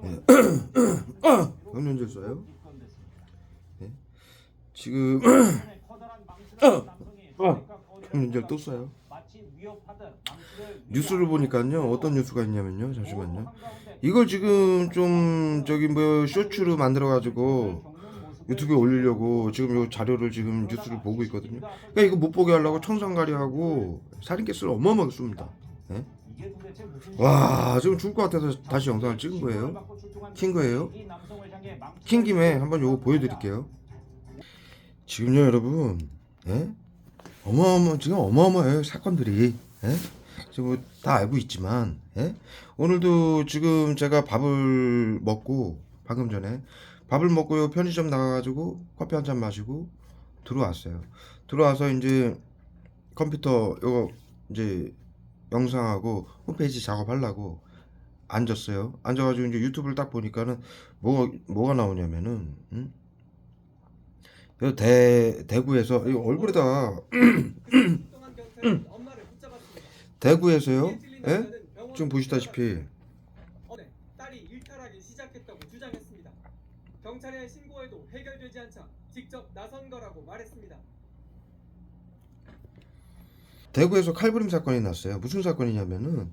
예. 경련질서요. 예. 지금 경련질 또 써요. 뉴스를 보니까요, 어떤 뉴스가 있냐면요, 잠시만요. 이걸 지금 좀 저기 뭐 쇼츠로 만들어 가지고 유튜브에 올리려고 지금 요 자료를 지금 뉴스를 보고 있거든요. 그러니까 이거 못 보게 하려고 청산가리하고 살인캐스를 어마어마하게 씁니다. 예? 와, 지금 죽을 것 같아서 다시 영상을 찍은 거예요. 킨 거예요. 킨 김에 한번 요거 보여드릴게요. 지금요, 여러분, 예? 지금 어마어마해요, 사건들이. 예? 지금 뭐다 알고 있지만, 예? 오늘도 지금 제가 밥을 먹고, 방금 전에 밥을 먹고요, 편의점 나가가지고 커피 한 잔 마시고 들어왔어요. 들어와서 이제 컴퓨터 요거 이제 영상하고 홈페이지 작업하려고 앉았어요. 앉아가지고 이제 유튜브를 딱 보니까는 뭐가 나오냐면은, 요 대구에서 이 얼굴에다 대구에서요. 예? 지금 보시다시피 딸이 일탈하기 시작했다고 주장했습니다. 경찰에 신고해도 해결되지 않자 직접 나선 거라고 말했습니다. 대구에서 칼부림 사건이 났어요. 무슨 사건이냐면은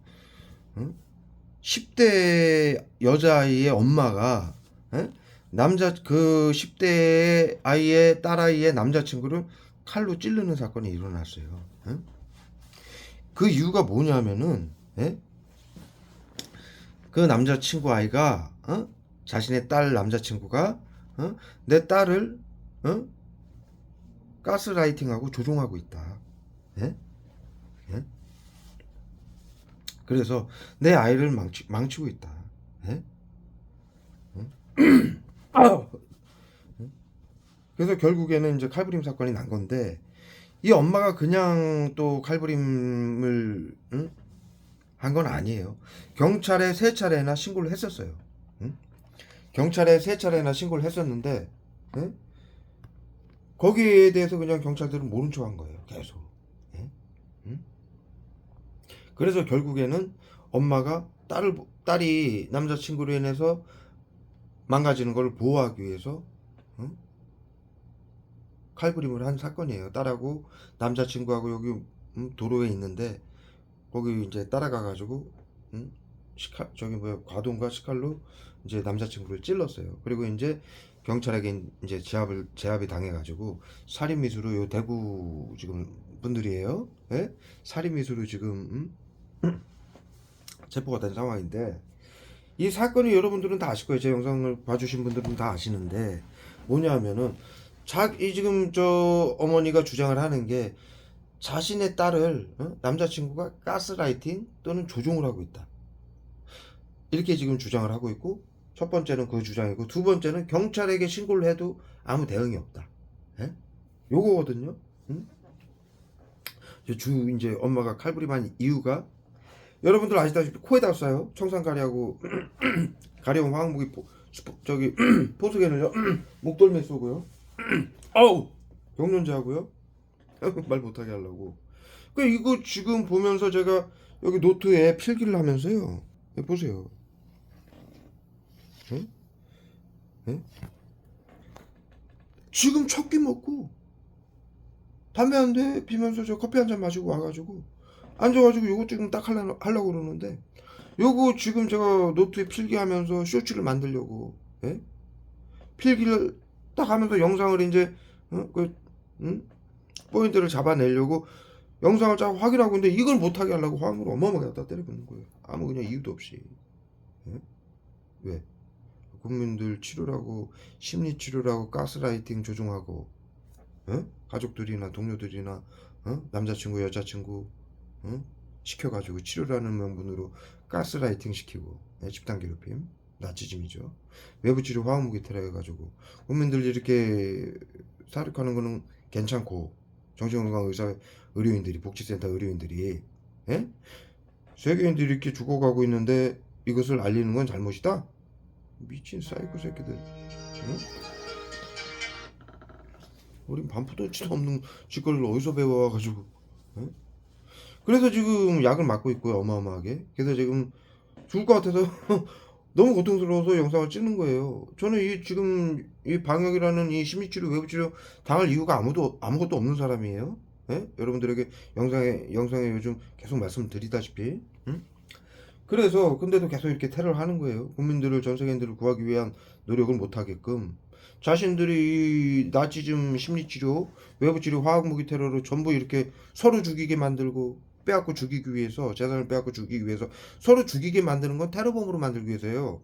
10대 여자아이의 엄마가, 예? 그 10대 아이의 딸아이의 남자친구를 칼로 찌르는 사건이 일어났어요. 예? 그 이유가 뭐냐면은, 예? 그 남자친구 아이가, 자신의 딸 남자친구가, 내 딸을, 가스라이팅하고 조종하고 있다. 예? 예? 그래서 내 아이를 망치고 있다. 예? 그래서 결국에는 이제 칼부림 사건이 난 건데, 이 엄마가 그냥 또 칼부림을 한 건 아니에요. 경찰에 3차례나 신고를 했었어요. 응? 경찰에 3차례나 신고를 했었는데, 응? 거기에 대해서 그냥 경찰들은 모른 척 한 거예요. 계속. 응? 그래서 결국에는 엄마가 딸이 남자친구로 인해서 망가지는 걸 보호하기 위해서 칼부림을 한 사건이에요. 딸하고 남자친구하고 여기 도로에 있는데 거기 이제 따라가가지고 저기 뭐야, 과동과 식칼로 이제 남자친구를 찔렀어요. 그리고 이제 경찰에게 이제 제압이 당해가지고 살인 미수로 요 대구 지금 분들이에요. 예? 살인 미수로 지금 체포가 된 상황인데, 이 사건이 여러분들은 다 아실 거예요. 제 영상을 봐주신 분들은 다 아시는데 뭐냐면은 이 지금 저 어머니가 주장을 하는 게 자신의 딸을 남자친구가 가스라이팅 또는 조종을 하고 있다. 이렇게 지금 주장을 하고 있고, 첫 번째는 그 주장이고, 두 번째는 경찰에게 신고를 해도 아무 대응이 없다. 예? 요거거든요. 응? 이제 엄마가 칼부림한 이유가 여러분들 아시다시피 코에다 쏴요. 청산가리하고 가려운 화학무기 저기 포스겐을요. 목덜미에 쏘고요. 아우 경련제하고요. 말 못하게 하려고. 그 이거 지금 보면서 제가 여기 노트에 필기를 하면서요. 보세요. 응? 응? 지금 첫 끼 먹고 담배 한 대 피면서 저 커피 한 잔 마시고 와가지고 앉아가지고 요거 지금 딱 하려고 그러는데, 요거 지금 제가 노트에 필기하면서 쇼츠를 만들려고, 예? 필기를 딱 하면서 영상을 이제 포인트를 잡아내려고 영상을 쫙 확인하고 있는데 이걸 못하게 하려고 화음으로 어마어마하게 갖다 때려붓는 거예요. 아무 그냥 이유도 없이. 예? 왜? 국민들 치료라고, 심리치료라고 가스라이팅 조종하고, 가족들이나 동료들이나 남자친구 여자친구 시켜가지고 치료라는 명분으로 가스라이팅 시키고, 집단 괴롭힘, 나치즘이죠. 외부치료 화학무기 테러 해가지고 국민들 이렇게 사륙하는 거는 괜찮고, 정신건강 의료인들이, 복지센터 의료인들이, 예? 세계인들이 이렇게 죽어가고 있는데 이것을 알리는 건 잘못이다? 미친 사이코 새끼들. 응? 우린 반푸도치도 없는 짓거리를 어디서 배워와가지고. 응? 그래서 지금 약을 맞고 있고요, 어마어마하게. 그래서 지금 죽을 것 같아서 너무 고통스러워서 영상을 찍는 거예요. 저는 이 지금 이 방역이라는 이 심리치료, 외부치료 당할 이유가 아무것도 없는 사람이에요. 예? 여러분들에게 영상에 요즘 계속 말씀드리다시피. 응? 그래서 근데도 계속 이렇게 테러를 하는 거예요. 국민들을 전 세계인들을 구하기 위한 노력을 못 하게끔 자신들이 이 나치즘 심리치료, 외부치료, 화학무기 테러로 전부 이렇게 서로 죽이게 만들고 빼앗고 죽이기 위해서 재산을 빼앗고 죽이기 위해서 서로 죽이게 만드는 건 테러범으로 만들기 위해서요.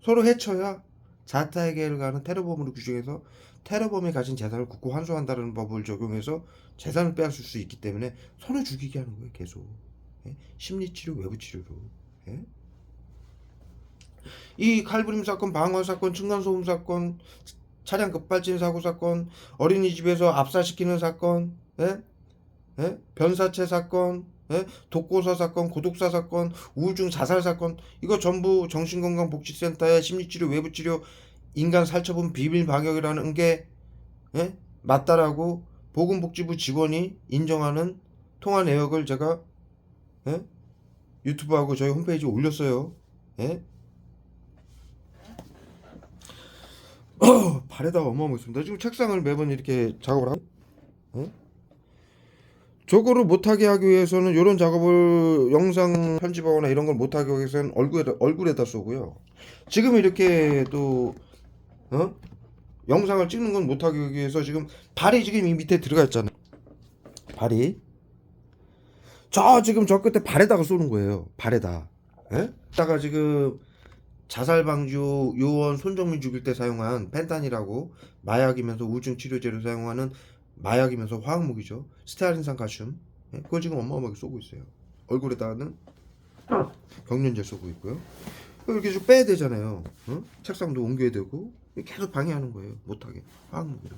서로 해쳐야 자타해결을 가는 테러범으로 규정해서 테러범이 가진 재산을 국고 환수한다는 법을 적용해서 재산을 빼앗을 수 있기 때문에 서로 죽이게 하는 거예요. 계속. 예? 심리치료, 외부치료로. 예? 이 칼부림 사건, 방화 사건, 층간소음 사건, 차량 급발진 사고 사건, 어린이집에서 압사시키는 사건, 예? 예? 변사체 사건, 예? 독고사 사건, 고독사 사건, 우울증 자살 사건, 이거 전부 정신건강복지센터의 심리치료, 외부치료, 인간 살처분 비밀 방역이라는 게 예? 맞다라고 보건복지부 직원이 인정하는 통화 내역을 제가 예? 유튜브하고 저희 홈페이지에 올렸어요. 예? 발에다가 어마어마했습니다. 지금 책상을 매번 이렇게 작업을 하고 예? 저거를 못하게 하기 위해서는 이런 작업을 영상 편집하거나 이런 걸 못하게 하기 위해서는 얼굴에다 쏘고요. 지금 이렇게 또 영상을 찍는 건 못하게 하기 위해서 지금 발이 지금 이 밑에 들어가 있잖아요. 발이 지금 저 끝에 발에다가 쏘는 거예요. 발에다. 예? 다가 지금 자살 방지호 요원 손정민 죽일 때 사용한 펜탄이라고 마약이면서 우울증 치료제로 사용하는 마약이면서 화학무기죠. 스테아린산 칼슘. 예? 그걸 지금 어마어마하게 쏘고 있어요. 얼굴에다가는 경련제 쏘고 있고요. 이렇게 좀 빼야 되잖아요. 책상도 옮겨야 되고 계속 방해하는 거예요. 못하게 화학무기로.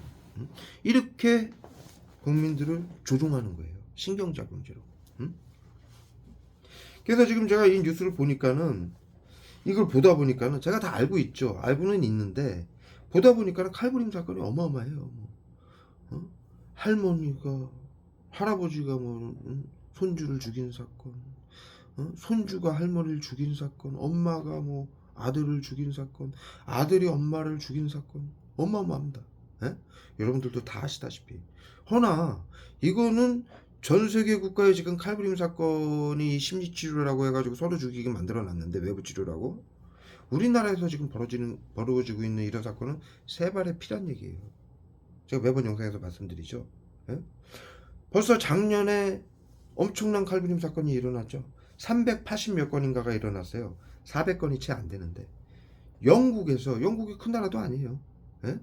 이렇게 국민들을 조종하는 거예요. 신경작용제로. 그래서 지금 제가 이 뉴스를 보니까는 이걸 보다 보니까는 제가 다 알고 있죠. 알고는 있는데 보다 보니까는 칼부림 사건이 어마어마해요. 어? 할머니가 할아버지가 뭐 손주를 죽인 사건, 손주가 할머니를 죽인 사건, 엄마가 뭐 아들을 죽인 사건, 아들이 엄마를 죽인 사건 어마어마합니다. 예? 여러분들도 다 아시다시피. 허나 이거는 전 세계 국가에 지금 칼부림 사건이 심리치료라고 해가지고 서로 죽이게 만들어놨는데 외부치료라고 우리나라에서 지금 벌어지고 있는 이런 사건은 세 발의 피란 얘기예요. 제가 매번 영상에서 말씀드리죠. 예? 벌써 작년에 엄청난 칼부림 사건이 일어났죠. 380 몇 건인가가 일어났어요. 400건이 채 안 되는데 영국이 큰 나라도 아니에요. 예?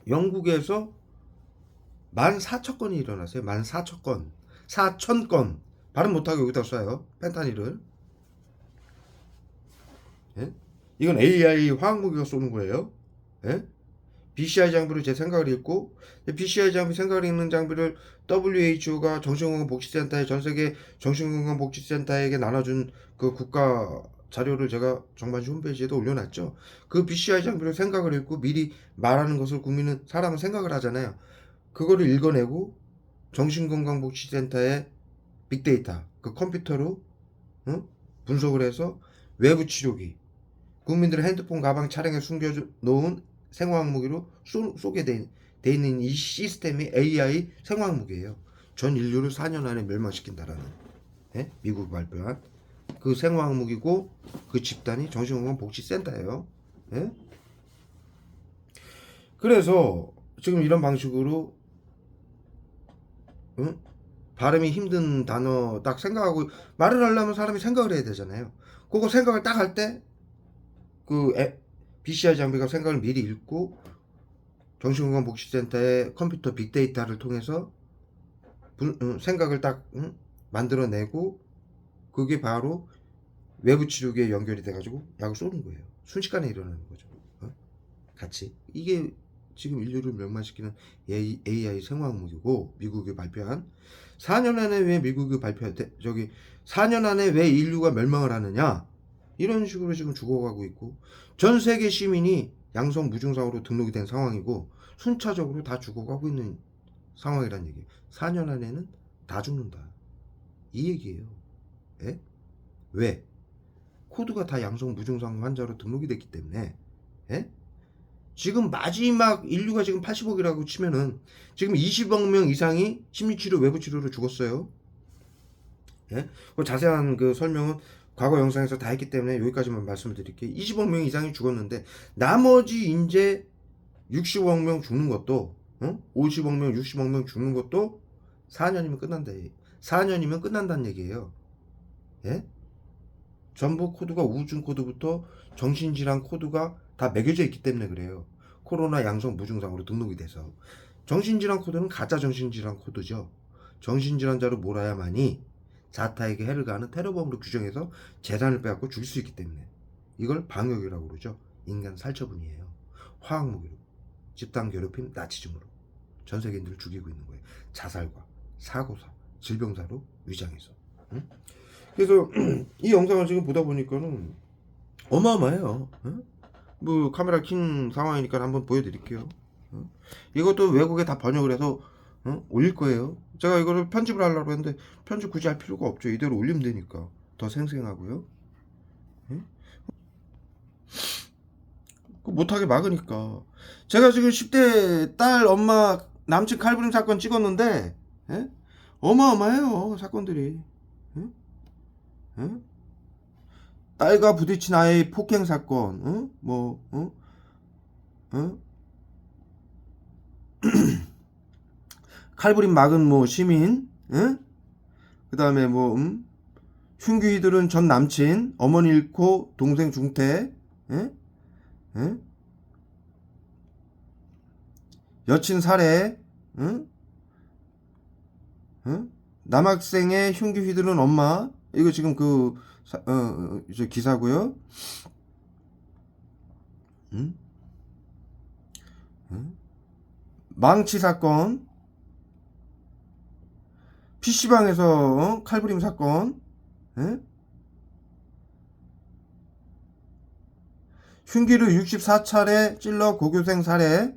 영국에서 14,000건이 일어났어요. 14,000건. 4,000건. 발음 못하게 여기다 쏴요. 펜타닐을. 예? 이건 AI 화학무기가 쏘는 거예요. 예? BCI 장비로 제 생각을 읽고 BCI 장비 생각을 읽는 장비를 WHO가 정신건강복지센터에 전세계 정신건강복지센터에게 나눠준 그 국가 자료를 제가 정반시 홈페이지에도 올려놨죠. 그 BCI 장비를 생각을 읽고 미리 말하는 것을 사람은 생각을 하잖아요. 그거를 읽어내고 정신건강복지센터의 빅데이터 그 컴퓨터로 분석을 해서 외부 치료기 국민들의 핸드폰 가방 차량에 숨겨놓은 생화학무기로 쏘게 돼 있는 이 시스템이 AI 생화학무기예요. 전 인류를 4년 안에 멸망시킨다라는 예? 미국 발표한 그 생화학무기고 그 집단이 정신건강복지센터예요. 예? 그래서 지금 이런 방식으로 발음이 힘든 단어 딱 생각하고 말을 하려면 사람이 생각을 해야 되잖아요. 그거 생각을 딱 할 때 그 BCI 장비가 생각을 미리 읽고 정신건강복지센터의 컴퓨터 빅데이터를 통해서 생각을 딱 만들어내고 그게 바로 외부 치료기에 연결이 돼가지고 약을 쏘는 거예요. 순식간에 일어나는 거죠. 같이 이게 지금 인류를 멸망시키는 AI 생화학무기고 미국이 발표한 4년 안에 왜 미국이 4년 안에 왜 인류가 멸망을 하느냐 이런 식으로 지금 죽어가고 있고 전 세계 시민이 양성 무증상으로 등록이 된 상황이고 순차적으로 다 죽어가고 있는 상황이란 얘기예요. 4년 안에는 다 죽는다 이 얘기예요. 예? 왜? 코드가 다 양성 무증상 환자로 등록이 됐기 때문에, 예? 지금 마지막 인류가 지금 80억이라고 치면은 지금 20억 명 이상이 심리치료 외부 치료로 죽었어요. 예? 그 자세한 그 설명은 과거 영상에서 다 했기 때문에 여기까지만 말씀을 드릴게요. 20억 명 이상이 죽었는데 나머지 이제 60억 명 죽는 것도 50억 명, 60억 명 죽는 것도 4년이면 끝난다. 4년이면 끝난다는 얘기예요. 예? 전부 코드가 우울증 코드부터 정신질환 코드가 다 매겨져 있기 때문에 그래요. 코로나 양성 무증상으로 등록이 돼서. 정신질환 코드는 가짜 정신질환 코드죠. 정신질환자로 몰아야만이 자타에게 해를 가하는 테러범으로 규정해서 재산을 빼앗고 죽일 수 있기 때문에 이걸 방역이라고 그러죠. 인간 살처분이에요. 화학무기로, 집단 괴롭힘, 나치즘으로 전 세계인들을 죽이고 있는 거예요. 자살과 사고사, 질병사로 위장해서. 응? 그래서 이 영상을 지금 보다 보니까는 어마어마해요. 응? 뭐 카메라 킨 상황이니까 한번 보여드릴게요. 응? 이것도 외국에 다 번역을 해서 올릴 거예요. 제가 이거를 편집을 하려고 했는데 편집 굳이 할 필요가 없죠. 이대로 올리면 되니까 더 생생하고요. 응? 못하게 막으니까. 제가 지금 10대 딸 엄마 남친 칼부림 사건 찍었는데 예? 어마어마해요 사건들이. 응? 응? 딸과 부딪힌 아이의 폭행 사건, 응? 뭐, 응? 응? 칼부림 막은 뭐 시민, 응? 그 다음에 뭐, 흉기 휘두른 전 남친, 어머니 잃고 동생 중태, 응? 응? 여친 살해, 응? 응? 남학생의 흉기 휘두른 엄마, 이거 지금 이제 기사고요. 응? 응? 망치 사건, PC방에서 칼부림 사건, 응? 흉기로 64차례 찔러 고교생 살해.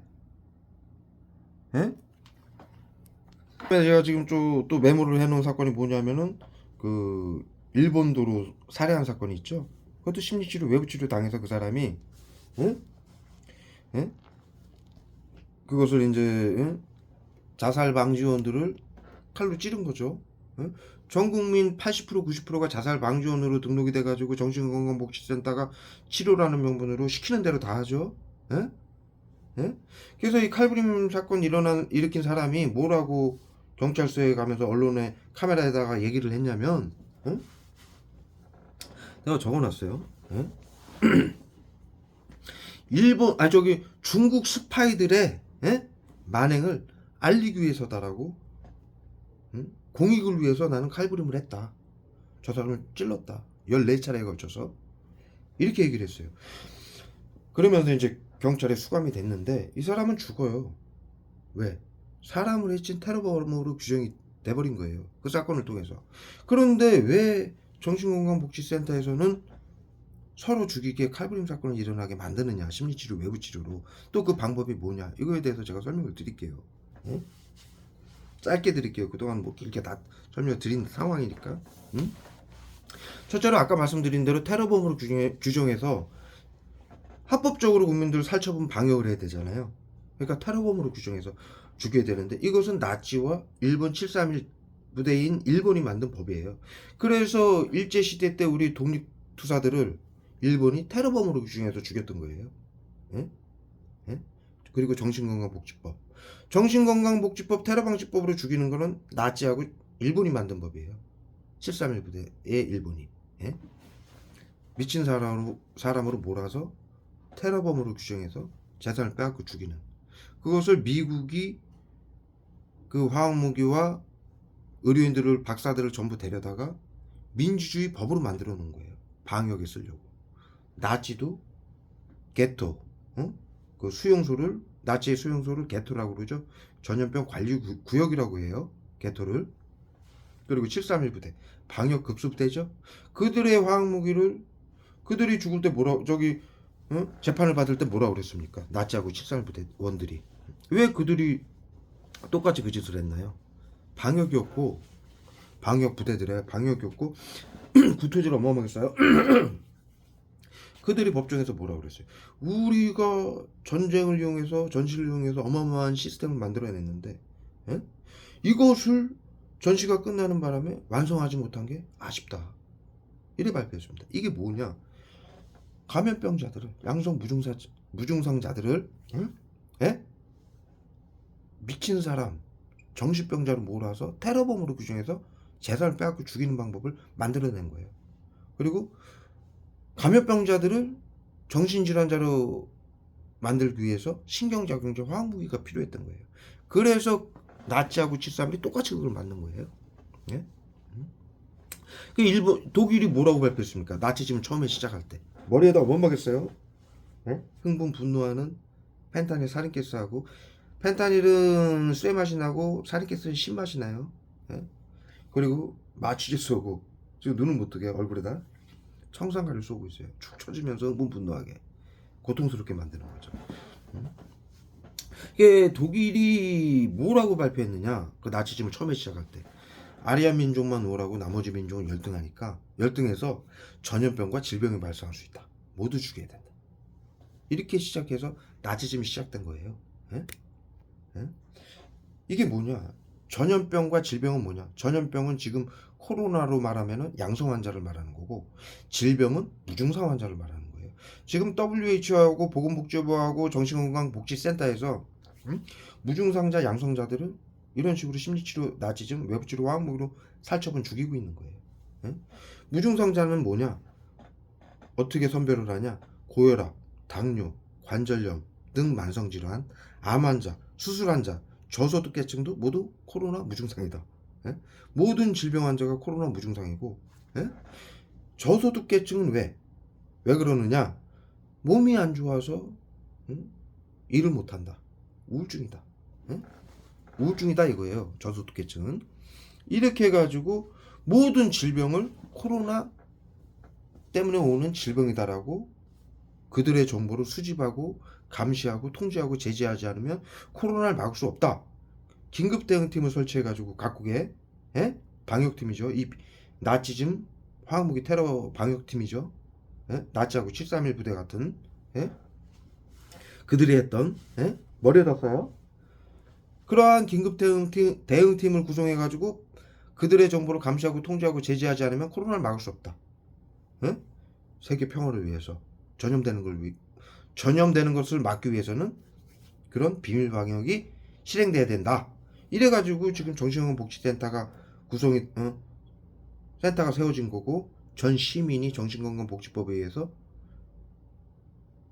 예? 제가 지금 또 메모를 해놓은 사건이 뭐냐면은 그 일본도로 살해한 사건이 있죠. 그것도 심리치료 외부치료 당해서 그 사람이 응? 예? 그것을 이제 자살 방지원들을 칼로 찌른 거죠. 응? 전 국민 80% 90%가 자살 방지원으로 등록이 돼가지고 정신건강복지센터가 치료라는 명분으로 시키는 대로 다 하죠. 예? 예? 그래서 이 칼부림 사건 일으킨 사람이 뭐라고 경찰서에 가면서 언론에 카메라에다가 얘기를 했냐면, 응? 내가 적어놨어요. 응? 중국 스파이들의 만행을 알리기 위해서다라고, 응? 공익을 위해서 나는 칼부림을 했다. 저 사람을 찔렀다. 14차례에 걸쳐서 이렇게 얘기를 했어요. 그러면서 이제 경찰에 수감이 됐는데 이 사람은 죽어요. 왜? 사람을 해친 테러범으로 규정이 돼버린 거예요. 그 사건을 통해서. 그런데 왜 정신건강복지센터에서는 서로 죽이게 칼부림 사건을 일어나게 만드느냐. 심리치료, 외부치료로. 또 그 방법이 뭐냐. 이거에 대해서 제가 설명을 드릴게요. 응? 짧게 드릴게요. 그동안 뭐 길게 다 설명을 드린 상황이니까. 응? 첫째로 아까 말씀드린 대로 테러범으로 규정해서 합법적으로 국민들을 살처분 방역을 해야 되잖아요. 그러니까 테러범으로 규정해서 죽여야 되는데 이것은 나치와 일본 731 부대인 일본이 만든 법이에요. 그래서 일제시대 때 우리 독립투사들을 일본이 테러범으로 규정해서 죽였던 거예요. 예? 예? 그리고 정신건강복지법. 정신건강복지법 테러방지법으로 죽이는 거는 나치하고 일본이 만든 법이에요. 731 부대의 일본이. 예? 미친 사람으로 몰아서 테러범으로 규정해서 재산을 빼앗고 죽이는. 그것을 미국이 그 화학무기와 의료인들을 박사들을 전부 데려다가 민주주의 법으로 만들어 놓은 거예요. 방역에 쓰려고. 나치도 게토, 그 수용소를 나치의 수용소를 게토라고 그러죠. 전염병 관리 구역이라고 해요. 게토를. 그리고 731 부대 방역 급수부대죠. 그들의 화학무기를 그들이 죽을 때 재판을 받을 때 뭐라 그랬습니까? 나치하고 731 부대 원들이 왜 그들이 똑같이 그 짓을 했나요? 방역 부대들의 방역이었고 구토질 어마어마하게 싸요. 그들이 법정에서 뭐라 그랬어요? 우리가 전쟁을 이용해서 전시를 이용해서 어마어마한 시스템을 만들어냈는데 예? 이것을 전시가 끝나는 바람에 완성하지 못한 게 아쉽다. 이래 발표했습니다. 이게 뭐냐? 감염병자들을 양성 무증상자들을 응? 예? 미친 사람 정신병자로 몰아서 테러범으로 규정해서 재산을 빼앗고 죽이는 방법을 만들어낸 거예요. 그리고 감염병자들을 정신질환자로 만들기 위해서 신경작용제 화학무기가 필요했던 거예요. 그래서 나치하고 731이 똑같이 그걸 만든 거예요. 예? 그 독일이 뭐라고 발표했습니까? 나치즘을 처음에 시작할 때 머리에다 뭐 먹였어요? 예? 흥분 분노하는 펜타닐 살인가스하고, 펜타닐은 쇠 맛이 나고 살인가스는 신맛이 나요. 예? 그리고 마취제 쏘고, 지금 눈은 못 뜨게 얼굴에다 청산가를 쏘고 있어요. 축 처지면서 흥분 분노하게 고통스럽게 만드는 거죠. 이게 독일이 뭐라고 발표했느냐? 그 나치즘을 처음에 시작할 때 아리안 민족만 오라고 나머지 민족은 열등하니까 열등해서 전염병과 질병이 발생할 수 있다. 모두 죽여야 된다. 이렇게 시작해서 나치즘이 시작된 거예요. 예? 예? 이게 뭐냐? 전염병과 질병은 뭐냐? 전염병은 지금 코로나로 말하면 양성 환자를 말하는 거고, 질병은 무증상 환자를 말하는 거예요. 지금 WHO하고 보건복지부하고 정신건강복지센터에서 무증상자 양성자들을 이런 식으로 심리치료, 나치즘, 외부치료, 화학무기로 살처분 죽이고 있는 거예요. 예? 무증상자는 뭐냐? 어떻게 선별을 하냐? 고혈압, 당뇨, 관절염 등 만성질환, 암환자, 수술환자, 저소득계층도 모두 코로나 무증상이다. 예? 모든 질병 환자가 코로나 무증상이고, 예? 저소득계층은 왜 그러느냐? 몸이 안 좋아서 일을 못한다. 우울증이다. 예? 우울증이다 이거예요. 저소득계층은. 이렇게 해가지고 모든 질병을 코로나 때문에 오는 질병이다라고 그들의 정보를 수집하고 감시하고 통제하고 제재하지 않으면 코로나를 막을 수 없다. 긴급 대응팀을 설치해가지고 각국의 예? 방역팀이죠. 이 나치즘 화학무기 테러 방역팀이죠. 예? 나치하고 731 부대 같은 예? 그들이 했던 예? 머리에다 써요. 그러한 긴급 대응팀을 구성해가지고 그들의 정보를 감시하고 통제하고 제재하지 않으면 코로나를 막을 수 없다. 예? 세계 평화를 위해서 전염되는 것을 막기 위해서는 그런 비밀 방역이 실행돼야 된다. 이래가지고 지금 정신건강복지센터가 센터가 세워진 거고, 전 시민이 정신건강복지법에 의해서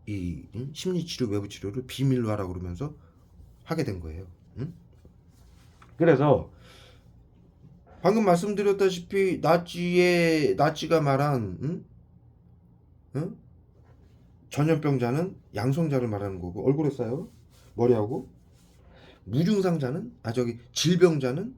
이 심리치료, 외부치료를 비밀로 하라고 그러면서 하게 된 거예요. 그래서 방금 말씀드렸다시피 나치가 말한 전염병자는 양성자를 말하는 거고, 얼굴에 쌓여 머리하고, 무증상자는 질병자는,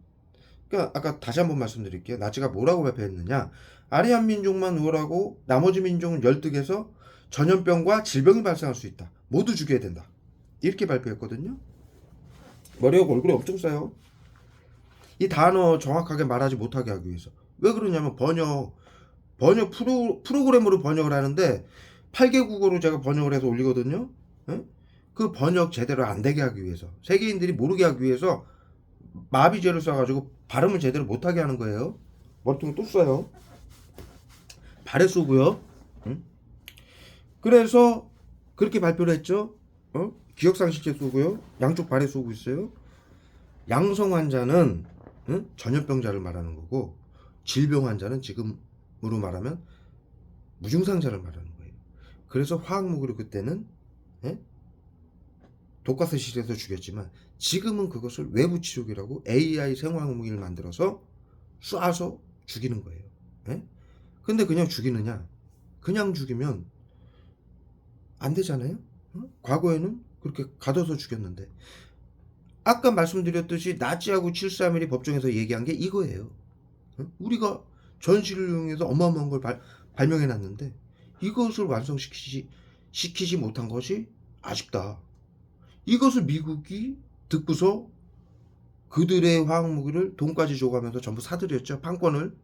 그러니까 아까 다시 한번 말씀드릴게요. 나치가 뭐라고 발표했느냐? 아리안 민족만 우월하고 나머지 민족은 열등해서 전염병과 질병이 발생할 수 있다. 모두 죽여야 된다. 이렇게 발표했거든요. 머리하고 얼굴에 엄청 쌓여. 이 단어 정확하게 말하지 못하게 하기 위해서. 왜 그러냐면 번역 프로그램으로 번역을 하는데 8개 국어로 제가 번역을 해서 올리거든요. 예? 그 번역 제대로 안 되게 하기 위해서, 세계인들이 모르게 하기 위해서 마비죄를 써가지고 발음을 제대로 못하게 하는 거예요. 머리통에 또 써요. 발에 쏘고요. 그래서 그렇게 발표를 했죠. 기억상실제 쏘고요. 양쪽 발에 쏘고 있어요. 양성 환자는 전염병자를 말하는 거고, 질병 환자는 지금으로 말하면 무증상자를 말하는 거예요. 그래서 화학무기로 그때는 독가스 실에서 죽였지만 지금은 그것을 외부 치료기라고 AI 생화학무기를 만들어서 쏴서 죽이는 거예요. 근데 그냥 죽이느냐? 그냥 죽이면 안 되잖아요. 과거에는 그렇게 가둬서 죽였는데, 아까 말씀드렸듯이 나치하고 731이 법정에서 얘기한 게 이거예요. 우리가 전시를 이용해서 어마어마한 걸 발명해놨는데 이것을 완성시키지 못한 것이 아쉽다. 이것을 미국이 듣고서 그들의 화학무기를 돈까지 줘가면서 전부 사들였죠. 판권을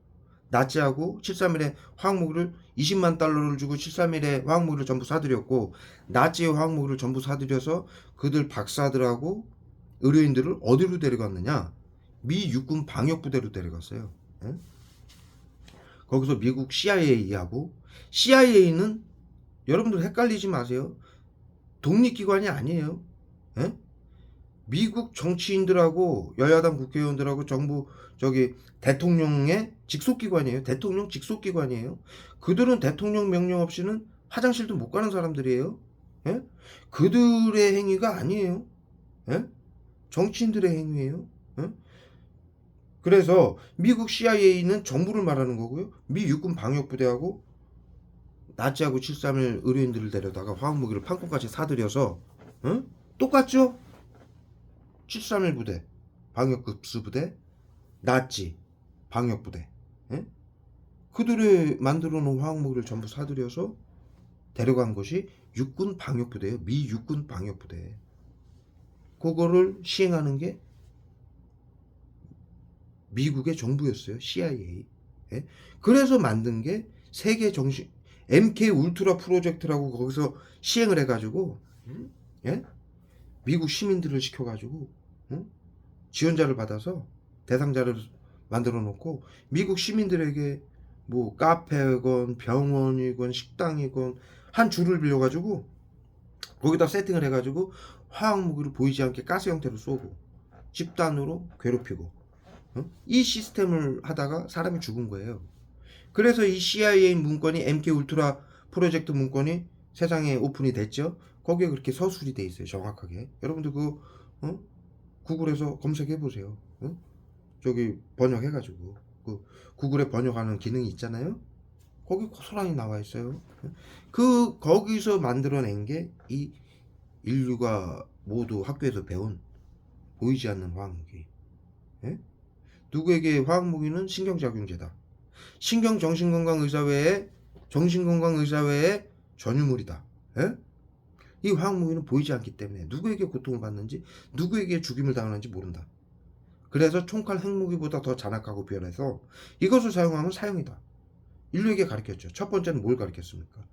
나치하고 731의 화학무기를 20만 달러를 주고 731의 화학무기를 전부 사들였고, 나치의 화학무기를 전부 사들여서 그들 박사들하고 의료인들을 어디로 데려갔느냐? 미 육군 방역부대로 데려갔어요. 예? 거기서 미국 CIA하고, CIA는 여러분들 헷갈리지 마세요. 독립기관이 아니에요. 예? 미국 정치인들하고 여야당 국회의원들하고 정부 대통령의 직속기관이에요. 대통령 직속기관이에요. 그들은 대통령 명령 없이는 화장실도 못 가는 사람들이에요. 예? 그들의 행위가 아니에요. 예? 정치인들의 행위예요. 예? 그래서 미국 CIA는 정부를 말하는 거고요. 미 육군 방역부대하고 나치하고 731 의료인들을 데려다가 화학무기를 판권까지 사들여서, 똑같죠? 731 부대, 방역급수부대, 나치, 방역부대. 예? 그들이 만들어 놓은 화학무기를 전부 사들여서 데려간 것이 육군 방역부대예요. 미 육군 방역부대. 그거를 시행하는 게 미국의 정부였어요. CIA. 예? 그래서 만든 게 세계 정신 MK 울트라 프로젝트라고 거기서 시행을 해가지고, 예? 미국 시민들을 시켜가지고, 지원자를 받아서 대상자를 만들어 놓고 미국 시민들에게 뭐 카페건 병원이건 식당이건 한 줄을 빌려가지고 거기다 세팅을 해가지고 화학무기를 보이지 않게 가스 형태로 쏘고 집단으로 괴롭히고, 이 시스템을 하다가 사람이 죽은 거예요. 그래서 이 CIA 문건이 MK 울트라 프로젝트 문건이 세상에 오픈이 됐죠. 거기에 그렇게 서술이 돼 있어요. 정확하게. 여러분들 그 구글에서 검색해 보세요. 저기 번역해가지고 그 구글에 번역하는 기능이 있잖아요. 거기 고스란히 나와 있어요. 그 거기서 만들어낸 게 이 인류가 모두 학교에서 배운 보이지 않는 화학무기. 예? 누구에게 화학무기는 신경작용제다. 정신건강의사회의 전유물이다. 예? 이 화학무기는 보이지 않기 때문에 누구에게 고통을 받는지, 누구에게 죽임을 당하는지 모른다. 그래서 총칼 핵무기보다 더 잔악하고 비열해서 이것을 사용하면 사형이다. 인류에게 가르쳤죠. 첫 번째는 뭘 가르쳤습니까?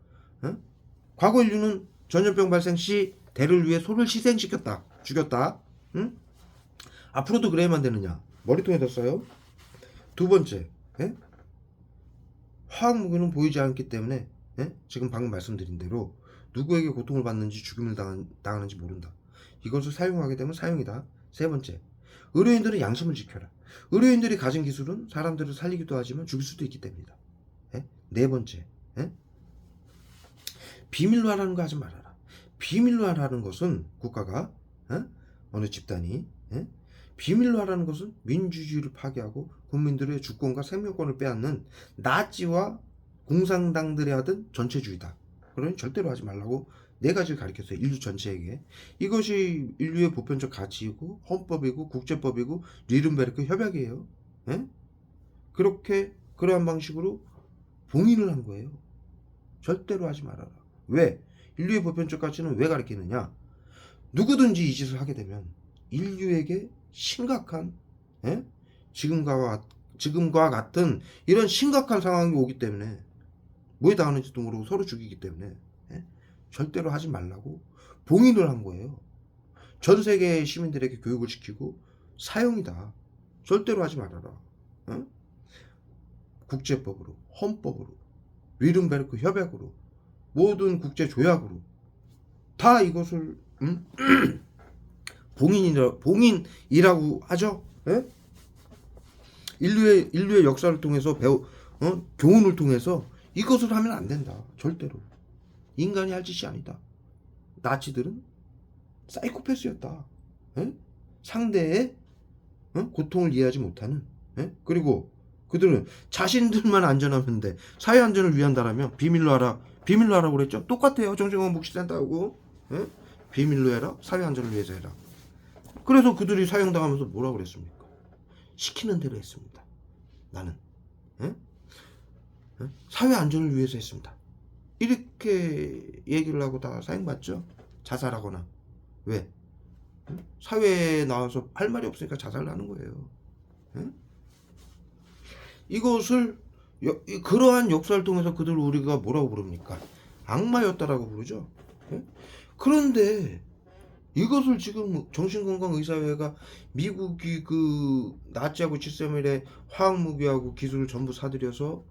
과거 인류는 전염병 발생 시 대를 위해 소를 희생시켰다. 죽였다. 앞으로도 그래야만 되느냐? 머리통에다 써요. 두 번째, 화학무기는 보이지 않기 때문에, 지금 방금 말씀드린 대로 누구에게 고통을 받는지 죽임을 당하는지 모른다. 이것을 사용하게 되면 사형이다. 세 번째, 의료인들은 양심을 지켜라. 의료인들이 가진 기술은 사람들을 살리기도 하지만 죽일 수도 있기 때문이다. 네 번째, 비밀로 하라는 거 하지 말아라. 비밀로 하라는 것은 국가가, 어느 집단이, 비밀로 하라는 것은 민주주의를 파괴하고 국민들의 주권과 생명권을 빼앗는 나치와 공산당들이 하던 전체주의다. 그러니 절대로 하지 말라고 네 가지를 가르쳤어요. 인류 전체에게. 이것이 인류의 보편적 가치이고 헌법이고 국제법이고 뉘른베르크 협약이에요. 그러한 방식으로 봉인을 한 거예요. 절대로 하지 말아라. 왜? 인류의 보편적 가치는 왜 가르치느냐? 누구든지 이 짓을 하게 되면 인류에게 심각한, 지금과 같은 이런 심각한 상황이 오기 때문에, 뭐에 당하는지도 모르고 서로 죽이기 때문에, 절대로 하지 말라고 봉인을 한 거예요. 전 세계 시민들에게 교육을 시키고 사형이다. 절대로 하지 말아라. 국제법으로, 헌법으로, 뉘른베르크 협약으로, 모든 국제 조약으로 다 이것을 봉인이라고 하죠. 인류의 역사를 통해서 교훈을 통해서 이것을 하면 안 된다. 절대로. 인간이 할 짓이 아니다. 나치들은 사이코패스였다. 상대의 고통을 이해하지 못하는. 그리고 그들은 자신들만 안전하면 돼. 사회 안전을 위한다라면 비밀로 하라. 비밀로 하라고 그랬죠. 똑같아요. 정신건강복지센터하고. 비밀로 해라. 사회 안전을 위해서 해라. 그래서 그들이 사형당하면서 뭐라고 그랬습니까? 시키는 대로 했습니다. 나는. 사회 안전을 위해서 했습니다. 이렇게 얘기를 하고 다 사형받죠. 자살하거나. 왜? 사회에 나와서 할 말이 없으니까 자살을 하는 거예요. 이것을 그러한 역사를 통해서 그들 우리가 뭐라고 부릅니까? 악마였다라고 부르죠. 예? 그런데 이것을 지금 정신건강의사회가 미국이 그 나치하고 지세밀의 화학무기하고 기술을 전부 사들여서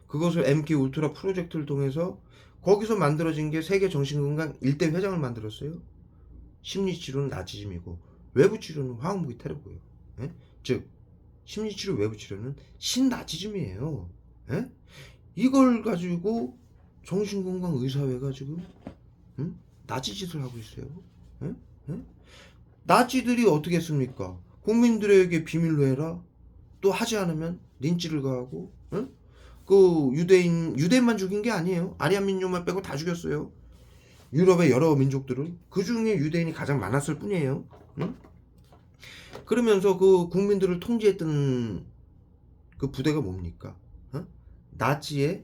그것을 MK 울트라 프로젝트를 통해서 거기서 만들어진 게 세계 정신건강 1대 회장을 만들었어요. 심리치료는 나치즘이고 외부치료는 화학무기 테러고요. 예? 즉 심리치료 외부치료는 신나치즘이에요. 예? 이걸 가지고 정신건강의사회가 지금 나치 짓을 하고 있어요. 예? 예? 나치들이 어떻게 했습니까? 국민들에게 비밀로 해라. 또 하지 않으면 린치를 가하고 그 유대인만 죽인 게 아니에요. 아리안 민족만 빼고 다 죽였어요. 유럽의 여러 민족들을 그 중에 유대인이 가장 많았을 뿐이에요. 응? 그러면서 그 국민들을 통제했던 그 부대가 뭡니까? 어? 나치의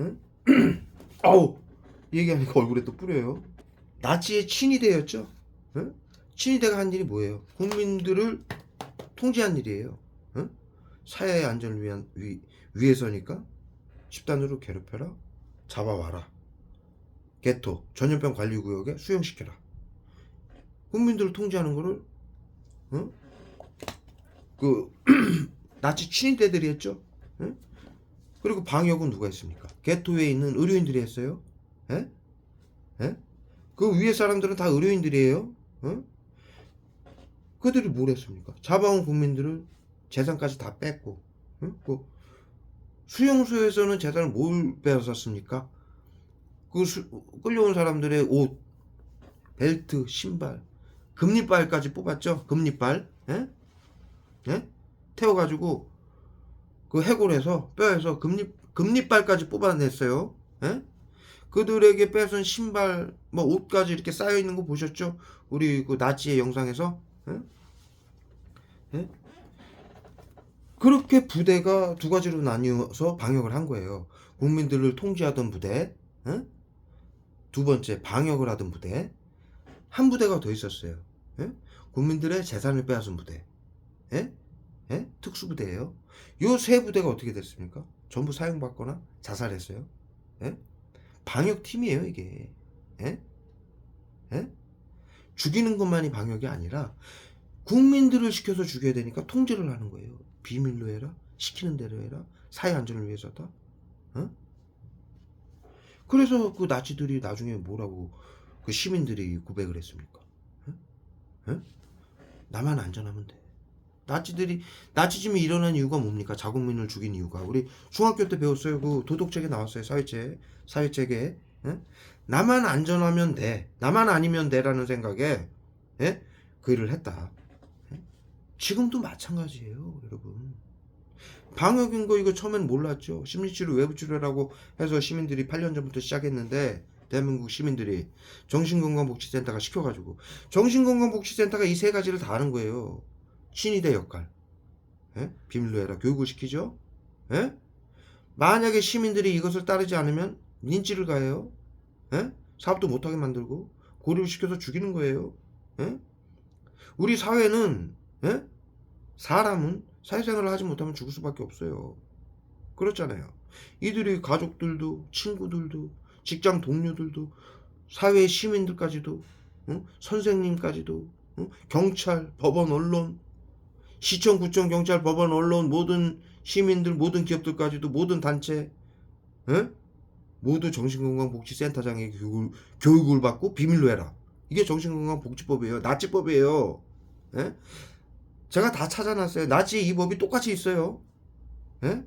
응? 아우 얘기하니까 얼굴에 또 뿌려요. 나치의 친위대였죠. 응? 친위대가 한 일이 뭐예요? 국민들을 통제한 일이에요. 응? 사회의 안전을 위해서니까 집단으로 괴롭혀라, 잡아와라, 게토, 전염병 관리구역에 수용시켜라. 국민들을 통제하는 거를 응? 그 나치 친위대들이 했죠. 응? 그리고 방역은 누가 했습니까? 게토에 있는 의료인들이 했어요. 에? 에? 그 위에 사람들은 다 의료인들이에요. 응? 그들이 뭘 했습니까? 잡아온 국민들을 재산까지 다 뺐고, 응? 그 수용소에서는 재산을 뭘 빼앗았습니까? 끌려온 사람들의 옷, 벨트, 신발, 금리빨까지 뽑았죠. 금리빨, 예? 예? 태워가지고 그 해골에서 뼈에서 금리빨까지 뽑아냈어요. 예? 그들에게 뺏은 신발, 뭐 옷까지 이렇게 쌓여 있는 거 보셨죠? 우리 그 나치의 영상에서. 예? 예? 그렇게 부대가 두 가지로 나뉘어서 방역을 한 거예요. 국민들을 통제하던 부대, 예? 두 번째 방역을 하던 부대, 한 부대가 더 있었어요. 예? 국민들의 재산을 빼앗은 부대, 예? 예? 특수부대예요. 요 세 부대가 어떻게 됐습니까? 전부 사용받거나 자살했어요. 예? 방역팀이에요 이게. 예? 예? 죽이는 것만이 방역이 아니라 국민들을 시켜서 죽여야 되니까 통제를 하는 거예요. 비밀로 해라, 시키는 대로 해라, 사회 안전을 위해서다. 어? 그래서 그 나치들이 나중에 뭐라고 그 시민들이 고백을 했습니까? 어? 어? 나만 안전하면 돼. 나치즘이 일어난 이유가 뭡니까? 자국민을 죽인 이유가 우리 중학교 때 배웠어요. 그 도덕책에 나왔어요. 사회책에. 예? 나만 안전하면 돼. 나만 아니면 돼라는 생각에 예? 그 일을 했다. 예? 지금도 마찬가지예요, 여러분. 방역인 거 이거 처음엔 몰랐죠. 심리치료 외부치료라고 해서 시민들이 8년 전부터 시작했는데 대한민국 시민들이 정신건강복지센터가 시켜가지고 정신건강복지센터가 이 세 가지를 다 하는 거예요. 친위대 역할. 예? 비밀로 해라. 교육을 시키죠. 예? 만약에 시민들이 이것을 따르지 않으면 린치를 가해요. 예? 사업도 못하게 만들고 고립을 시켜서 죽이는 거예요. 예? 우리 사회는 예? 사람은 사회생활을 하지 못하면 죽을 수밖에 없어요. 그렇잖아요. 이들이 가족들도 친구들도 직장 동료들도 사회 시민들까지도 선생님까지도 경찰, 법원, 언론, 시청, 구청, 경찰, 법원, 언론, 모든 시민들, 모든 기업들까지도 모든 단체 에? 모두 정신건강복지센터장의 교육을 받고 비밀로 해라. 이게 정신건강복지법이에요. 나치법이에요. 에? 제가 다 찾아놨어요. 나치 이 법이 똑같이 있어요. 에?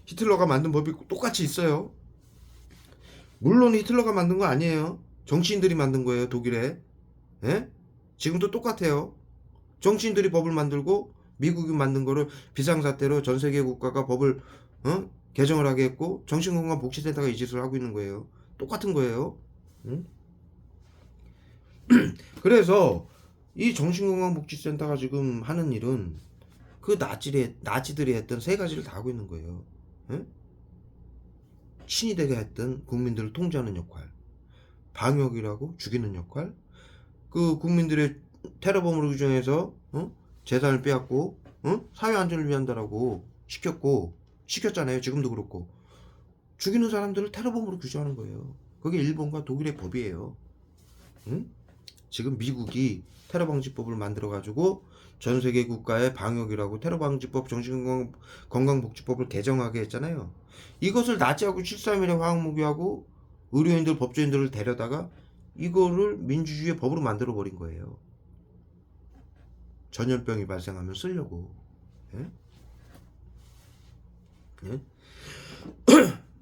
히틀러가 만든 법이 똑같이 있어요. 물론 히틀러가 만든 거 아니에요. 정치인들이 만든 거예요. 독일에. 에? 지금도 똑같아요. 정치인들이 법을 만들고 미국이 만든 거를 비상사태로 전 세계 국가가 법을 개정을 하게 했고 정신건강복지센터가 이 짓을 하고 있는 거예요. 똑같은 거예요. 응? 그래서 이 정신건강복지센터가 지금 하는 일은 그 나치들이 했던 세 가지를 다 하고 있는 거예요. 응? 친위대가 했던 국민들을 통제하는 역할, 방역이라고 죽이는 역할, 그 국민들의 테러범으로 규정해서 재산을 빼앗고 사회 안전을 위한다라고 시켰잖아요. 지금도 그렇고. 죽이는 사람들을 테러범으로 규정하는 거예요. 그게 일본과 독일의 법이에요. 응? 지금 미국이 테러방지법을 만들어가지고 전 세계 국가의 방역이라고 테러방지법, 정신건강복지법을 개정하게 했잖아요. 이것을 나치하고 7.3일에 화학무기하고 의료인들, 법조인들을 데려다가 이거를 민주주의의 법으로 만들어버린 거예요. 전염병이 발생하면 쓰려고. 예? 예?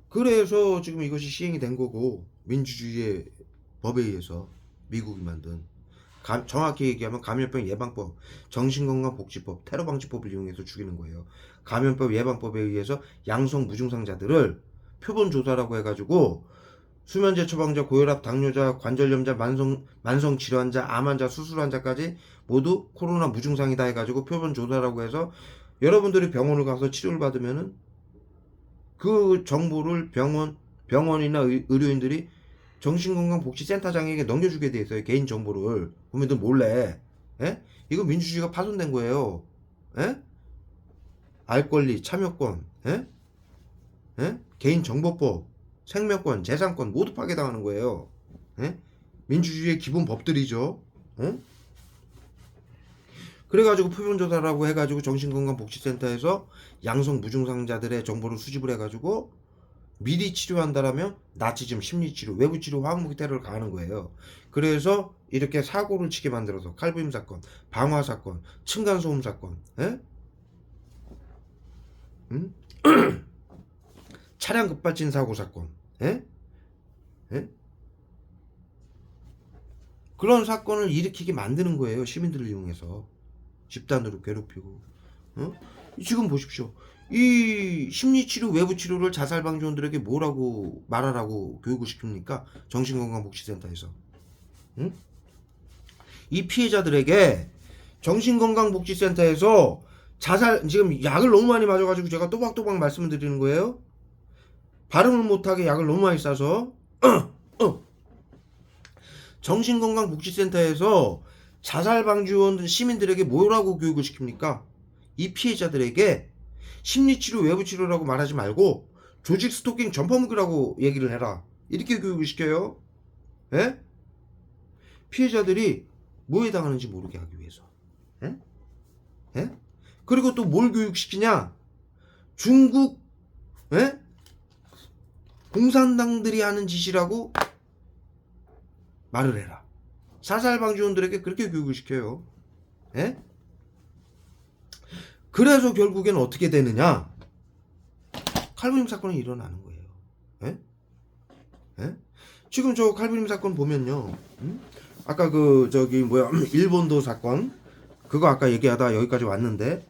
그래서 지금 이것이 시행이 된 거고, 민주주의의 법에 의해서 미국이 만든, 정확히 얘기하면 감염병 예방법, 정신건강복지법, 테러방지법을 이용해서 죽이는 거예요. 감염병 예방법에 의해서 양성 무증상자들을 표본조사라고 해가지고 수면제 처방자, 고혈압, 당뇨자, 관절염자, 만성 질환자, 암환자, 수술환자까지 모두 코로나 무증상이다 해가지고 표본조사라고 해서 여러분들이 병원을 가서 치료를 받으면은 그 정보를 병원이나 의료인들이 정신건강복지센터장에게 넘겨주게 돼 있어요. 개인정보를. 국민들 몰래. 예? 이거 민주주의가 파손된 거예요. 예? 알 권리, 참여권, 예? 예? 개인정보법, 생명권, 재산권 모두 파괴당하는 거예요. 예? 민주주의의 기본 법들이죠. 예? 그래가지고 표본조사라고 해가지고 정신건강복지센터에서 양성 무증상자들의 정보를 수집을 해가지고 미리 치료한다라면 나치즘, 심리치료, 외부치료, 화학무기 테러를 가하는 거예요. 그래서 이렇게 사고를 치게 만들어서 칼부림 사건, 방화 사건, 층간소음 사건, 예? 응? 차량 급발진 사고 사건, 예? 예? 그런 사건을 일으키게 만드는 거예요. 시민들을 이용해서 집단으로 괴롭히고. 어? 지금 보십시오. 이 심리치료, 외부치료를 자살방지원들에게 뭐라고 말하라고 교육을 시킵니까? 정신건강복지센터에서. 응? 이 피해자들에게 정신건강복지센터에서 지금 약을 너무 많이 맞아가지고 제가 또박또박 말씀을 드리는 거예요. 발음을 못하게 약을 너무 많이 싸서 정신건강복지센터에서 자살방지원 시민들에게 뭐라고 교육을 시킵니까? 이 피해자들에게 심리치료, 외부치료라고 말하지 말고 조직 스토킹 전파무기라고 얘기를 해라. 이렇게 교육을 시켜요. 예? 피해자들이 뭐에 당하는지 모르게 하기 위해서. 예? 예? 그리고 또 뭘 교육시키냐? 중국 예? 공산당들이 하는 짓이라고 말을 해라. 자살방지원들에게 그렇게 교육을 시켜요. 예? 그래서 결국엔 어떻게 되느냐? 칼부림 사건이 일어나는 거예요. 예? 예? 지금 저 칼부림 사건 보면요. 아까 일본도 사건 그거 아까 얘기하다 여기까지 왔는데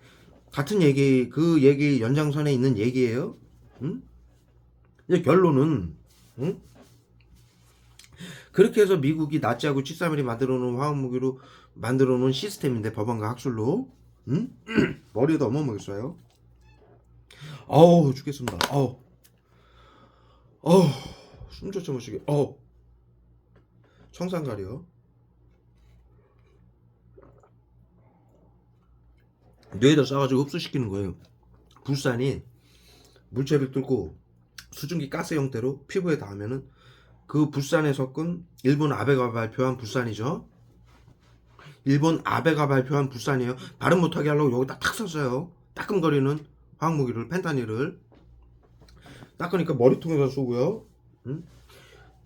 같은 얘기 그 얘기 연장선에 있는 얘기예요. 이제 결론은 그렇게 해서 미국이 나치하고 7.3일이 만들어놓은 화학무기로 만들어놓은 시스템인데 법안과 학술로 머리에도 어머머겠어요. 어우 죽겠습니다. 어우 숨조차 못 쉬게. 청산가리요. 뇌에다 싸가지고 흡수시키는 거예요. 불산이 물체를 뚫고 수증기 가스 형태로 피부에 닿으면은 그 불산에 섞은 일본 아베가 발표한 불산이죠. 일본 아베가 발표한 불산이에요. 발음 못하게 하려고 여기다 탁 썼어요. 따끔거리는 화학무기를, 펜타닐을. 닦으니까 머리통에다 쏘고요.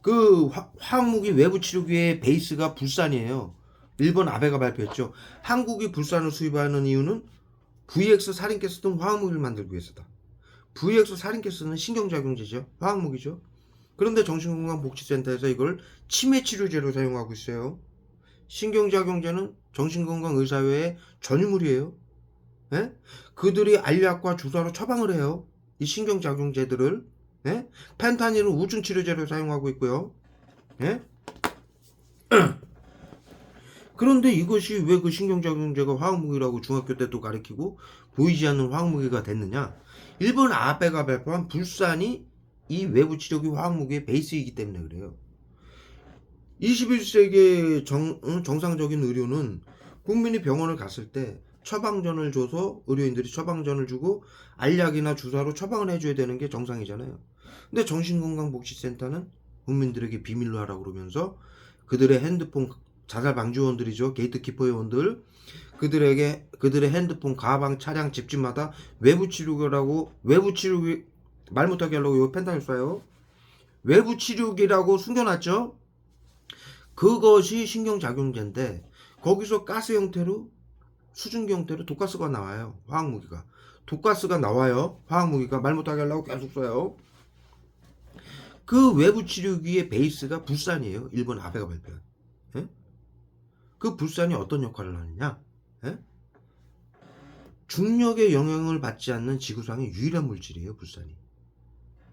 그 화학무기 외부 치료기의 베이스가 불산이에요. 일본 아베가 발표했죠. 한국이 불산을 수입하는 이유는 VX 살인가스 등 화학무기를 만들기 위해서다. VX 살인가스는 신경작용제죠. 화학무기죠. 그런데 정신건강복지센터에서 이걸 치매치료제로 사용하고 있어요. 신경작용제는 정신건강의사회의 전유물이에요. 예? 그들이 알약과 주사로 처방을 해요. 이 신경작용제들을. 예? 펜타닐은 우중치료제로 사용하고 있고요. 예? 그런데 이것이 왜 그 신경작용제가 화학무기라고 중학교 때도 가르치고 보이지 않는 화학무기가 됐느냐? 일본 아베가 발표한 불산이 이 외부치료기 화학무기의 베이스이기 때문에 그래요. 21세기의 정상적인 의료는 국민이 병원을 갔을 때 처방전을 줘서 의료인들이 처방전을 주고 알약이나 주사로 처방을 해줘야 되는 게 정상이잖아요. 근데 정신건강복지센터는 국민들에게 비밀로 하라고 그러면서 그들의 핸드폰 자살 방지원들이죠. 게이트키퍼 요원들 그들의 핸드폰, 가방, 차량, 집집마다 외부 치료기라고 외부 치료기 말 못하게 하려고 요 펜타닐 쏴요. 외부 치료기라고 숨겨놨죠. 그것이 신경작용제인데 거기서 가스 형태로 수증기 형태로 독가스가 나와요. 화학무기가. 독가스가 나와요. 화학무기가 말 못하게 하려고 계속 써요. 그 외부 치료기의 베이스가 불산이에요. 일본 아베가 발표한. 예? 그 불산이 어떤 역할을 하느냐? 예? 중력의 영향을 받지 않는 지구상의 유일한 물질이에요. 불산이.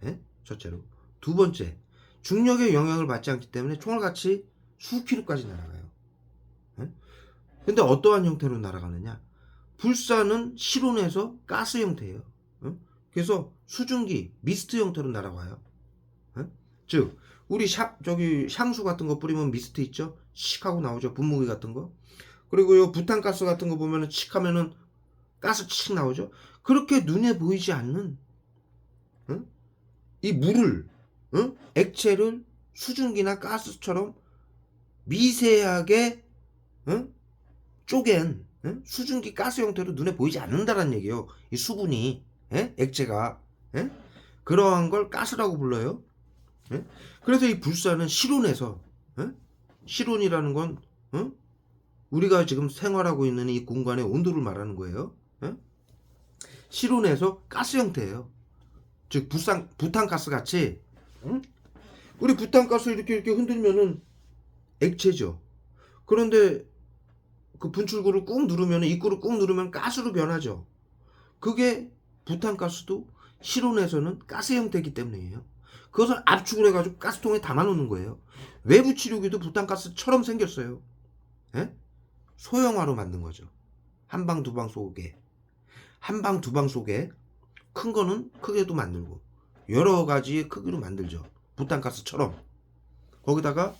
예? 첫째로. 두 번째, 중력의 영향을 받지 않기 때문에 총알같이 수킬로까지 날아가요. 예? 근데 어떠한 형태로 날아가느냐? 불산은 실온에서 가스 형태예요. 예? 그래서 수증기, 미스트 형태로 날아가요. 예? 즉, 우리 향수 같은 거 뿌리면 미스트 있죠? 칙 하고 나오죠. 분무기 같은 거. 그리고 요 부탄가스 같은 거 보면은 칙 하면은 가스 칙 나오죠. 그렇게 눈에 보이지 않는 이 물을 액체를 수증기나 가스처럼 미세하게 쪼갠 수증기 가스 형태로 눈에 보이지 않는다는 얘기예요. 이 수분이 액체가 그러한 걸 가스라고 불러요. 그래서 이 불산은 실온에서 실온이라는 건 우리가 지금 생활하고 있는 이 공간의 온도를 말하는 거예요. 실온에서 가스 형태예요. 즉 부탄가스 같이 우리 부탄가스 이렇게 흔들면은 액체죠. 그런데 그 분출구를 꾹 누르면 입구를 꾹 누르면 가스로 변하죠. 그게 부탄가스도 실온에서는 가스 형태이기 때문이에요. 그것을 압축을 해가지고 가스통에 담아놓는 거예요. 외부 치료기도 부탄가스처럼 생겼어요. 예? 소형화로 만든 거죠. 한 방 두 방 쏘게. 한 방 두 방 쏘게. 큰 거는 크게도 만들고 여러 가지의 크기로 만들죠. 부탄가스처럼. 거기다가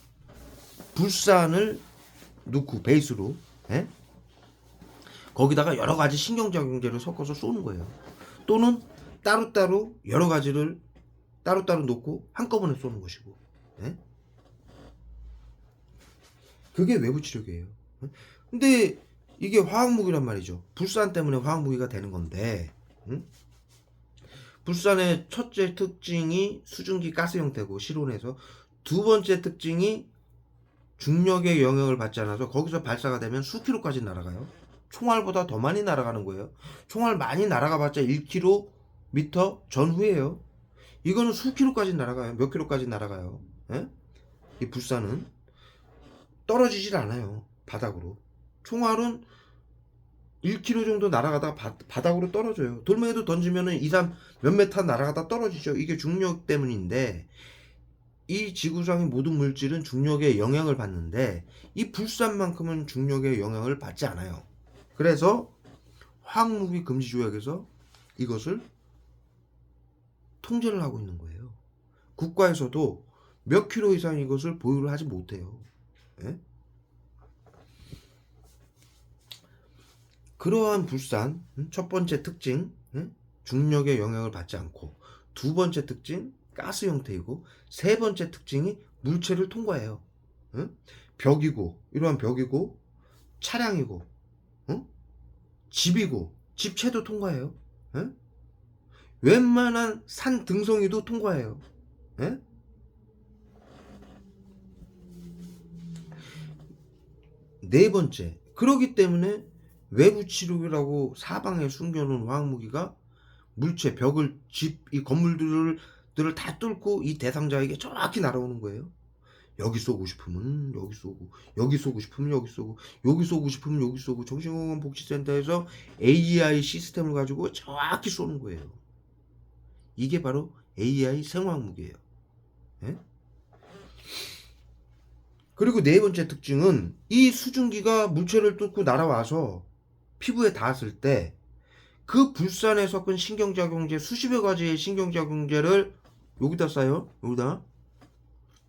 불산을 넣고 베이스로 거기다가 여러 가지 신경작용제를 섞어서 쏘는 거예요. 또는 따로따로 여러 가지를 따로따로 놓고 한꺼번에 쏘는 것이고. 그게 외부 치료기예요. 근데 이게 화학무기란 말이죠. 불산 때문에 화학무기가 되는 건데 불산의 첫째 특징이 수증기 가스 형태고 실온에서 두 번째 특징이 중력의 영향을 받지 않아서 거기서 발사가 되면 수킬로까지 날아가요. 총알보다 더 많이 날아가는 거예요. 총알 많이 날아가봤자 1km 전후예요. 이거는 수킬로까지 날아가요. 몇 킬로까지 날아가요. 이 불산은 떨어지질 않아요. 바닥으로. 총알은 1km 정도 날아가다가 바닥으로 떨어져요. 돌멩이도 던지면은 2, 3 몇 메타 날아가다 떨어지죠. 이게 중력 때문인데 이 지구상의 모든 물질은 중력의 영향을 받는데 이 불산만큼은 중력의 영향을 받지 않아요. 그래서 화학무기 금지 조약에서 이것을 통제를 하고 있는 거예요. 국가에서도 몇 킬로 이상 이것을 보유를 하지 못해요. 그러한 불산 첫 번째 특징 중력의 영향을 받지 않고 두 번째 특징 가스 형태이고 세 번째 특징이 물체를 통과해요. 벽이고 이러한 벽이고 차량이고 집이고 집체도 통과해요. 웬만한 산 등성이도 통과해요. 네 번째, 그러기 때문에 외부 치료기라고 사방에 숨겨놓은 화학무기가 물체, 벽을, 집, 이 건물들을 다 뚫고 이 대상자에게 정확히 날아오는 거예요. 여기 쏘고 싶으면 여기 쏘고, 여기 쏘고 싶으면 여기 쏘고, 여기 쏘고 싶으면 여기 쏘고, 정신건강복지센터에서 AI 시스템을 가지고 정확히 쏘는 거예요. 이게 바로 AI 생화학무기예요. 그리고 네 번째 특징은 이 수증기가 물체를 뚫고 날아와서 피부에 닿았을 때 그 불산에 섞은 신경작용제 수십여 가지의 신경작용제를 여기다 쏴요. 여기다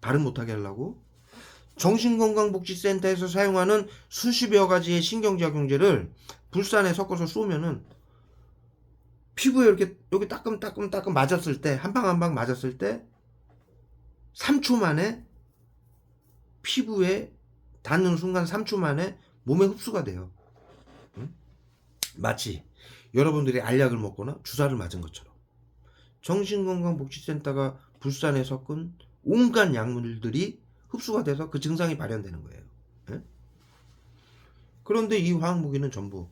발음 못하게 하려고 정신건강복지센터에서 사용하는 수십여 가지의 신경작용제를 불산에 섞어서 쏘면은 피부에 이렇게 여기 따끔따끔 맞았을 때, 한 방 한 방 맞았을 때 3초 만에 피부에 닿는 순간 3초 만에 몸에 흡수가 돼요. 응? 마치 여러분들이 알약을 먹거나 주사를 맞은 것처럼. 정신건강복지센터가 불산에 섞은 온갖 약물들이 흡수가 돼서 그 증상이 발현되는 거예요. 예? 그런데 이 화학무기는 전부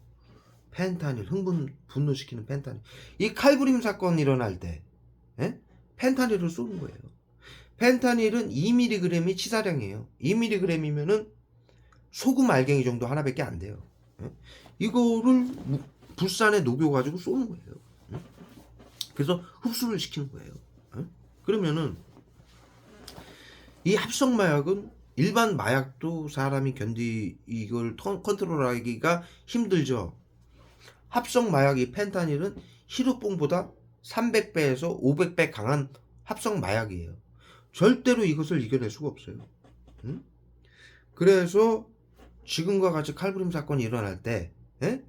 펜타닐, 흥분, 분노시키는 펜타닐. 이 칼부림 사건 일어날 때 예? 펜타닐을 쏘는 거예요. 펜타닐은 2mg이 치사량이에요. 2mg이면은 소금 알갱이 정도 하나밖에 안 돼요. 예? 이거를 불산에 녹여가지고 쏘는 거예요. 예? 그래서 흡수를 시키는 거예요. 예? 그러면은 이 합성 마약은 일반 마약도 사람이 이걸 컨트롤하기가 힘들죠. 합성 마약 이 펜타닐은 히로뽕보다 300배에서 500배 강한 합성 마약이에요. 절대로 이것을 이겨낼 수가 없어요. 응? 그래서 지금과 같이 칼부림 사건이 일어날 때 예?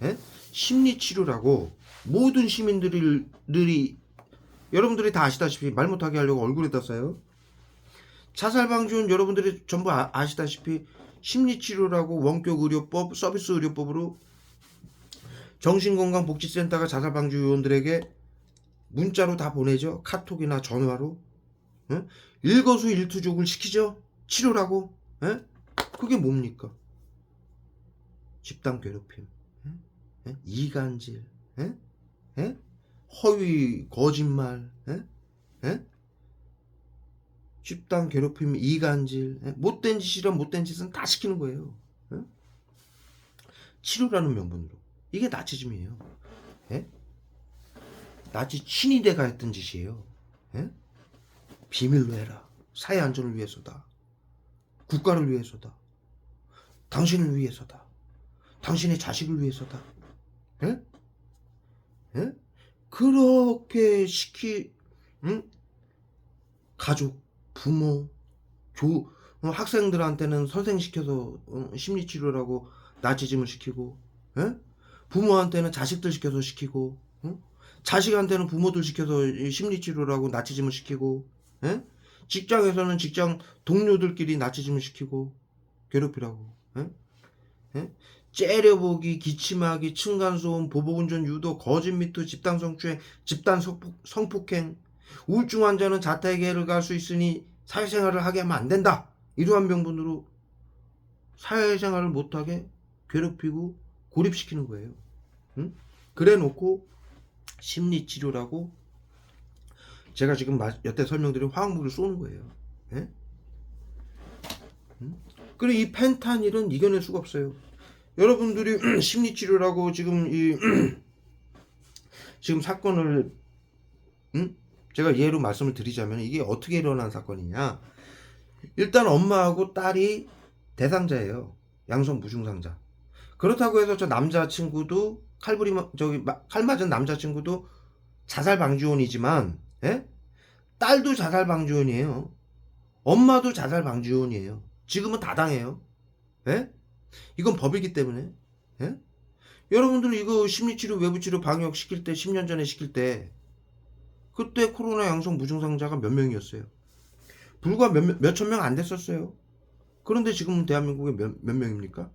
예? 심리치료라고 모든 시민들이 여러분들이 다 아시다시피 말 못하게 하려고 얼굴에다 써요. 자살방지원 여러분들이 전부 아시다시피 심리치료라고 원격 의료법, 서비스 의료법으로 정신건강복지센터가 자살방지 요원들에게 문자로 다 보내죠. 카톡이나 전화로. 예? 일거수일투족을 시키죠. 치료라고. 예? 그게 뭡니까? 집단 괴롭힘, 예? 이간질, 예? 예? 허위, 거짓말, 예? 예? 집단 괴롭힘, 이간질, 예? 못된 짓이란 못된 짓은 다 시키는 거예요. 예? 치료라는 명분으로. 이게 나치즘이에요. 예? 나치 친위대가 했던 짓이에요. 예? 비밀로 해라. 사회 안전을 위해서다. 국가를 위해서다. 당신을 위해서다. 당신의 자식을 위해서다. 예? 예? 그렇게 응? 가족, 부모, 학생들한테는 선생시켜서 심리치료라고 나치즘을 시키고, 예? 부모한테는 자식들 시켜서 시키고, 자식한테는 부모들 시켜서 심리치료라고 나치즘을 시키고, 예? 직장에서는 직장 동료들끼리 나치즘을 시키고 괴롭히라고. 예? 예? 째려보기, 기침하기, 층간소음, 보복운전, 유도, 거짓미투, 집단 성추행, 집단 성폭행. 우울증 환자는 자택에를 갈 수 있으니 사회생활을 하게 하면 안 된다. 이러한 명분으로 사회생활을 못하게 괴롭히고 고립시키는 거예요. 응? 그래 놓고 심리치료라고 제가 지금 여태 설명드린 화학물을 쏘는 거예요. 예? 응? 그리고 이 펜타닐은 이겨낼 수가 없어요. 여러분들이 심리치료라고 지금 지금 사건을 제가 예로 말씀을 드리자면 이게 어떻게 일어난 사건이냐. 일단 엄마하고 딸이 대상자예요. 양성 무증상자. 그렇다고 해서 저 남자친구도 칼 맞은 남자친구도 자살방지원이지만 예? 딸도 자살방지원이에요. 엄마도 자살방지원이에요. 지금은 다 당해요. 예? 이건 법이기 때문에. 예? 여러분들 이거 심리치료 외부치료 방역 시킬 때 10년 전에 시킬 때 그때 코로나 양성 무증상자가 몇 명이었어요. 불과 몇천 명 안 됐었어요. 그런데 지금은 대한민국에 몇 명입니까?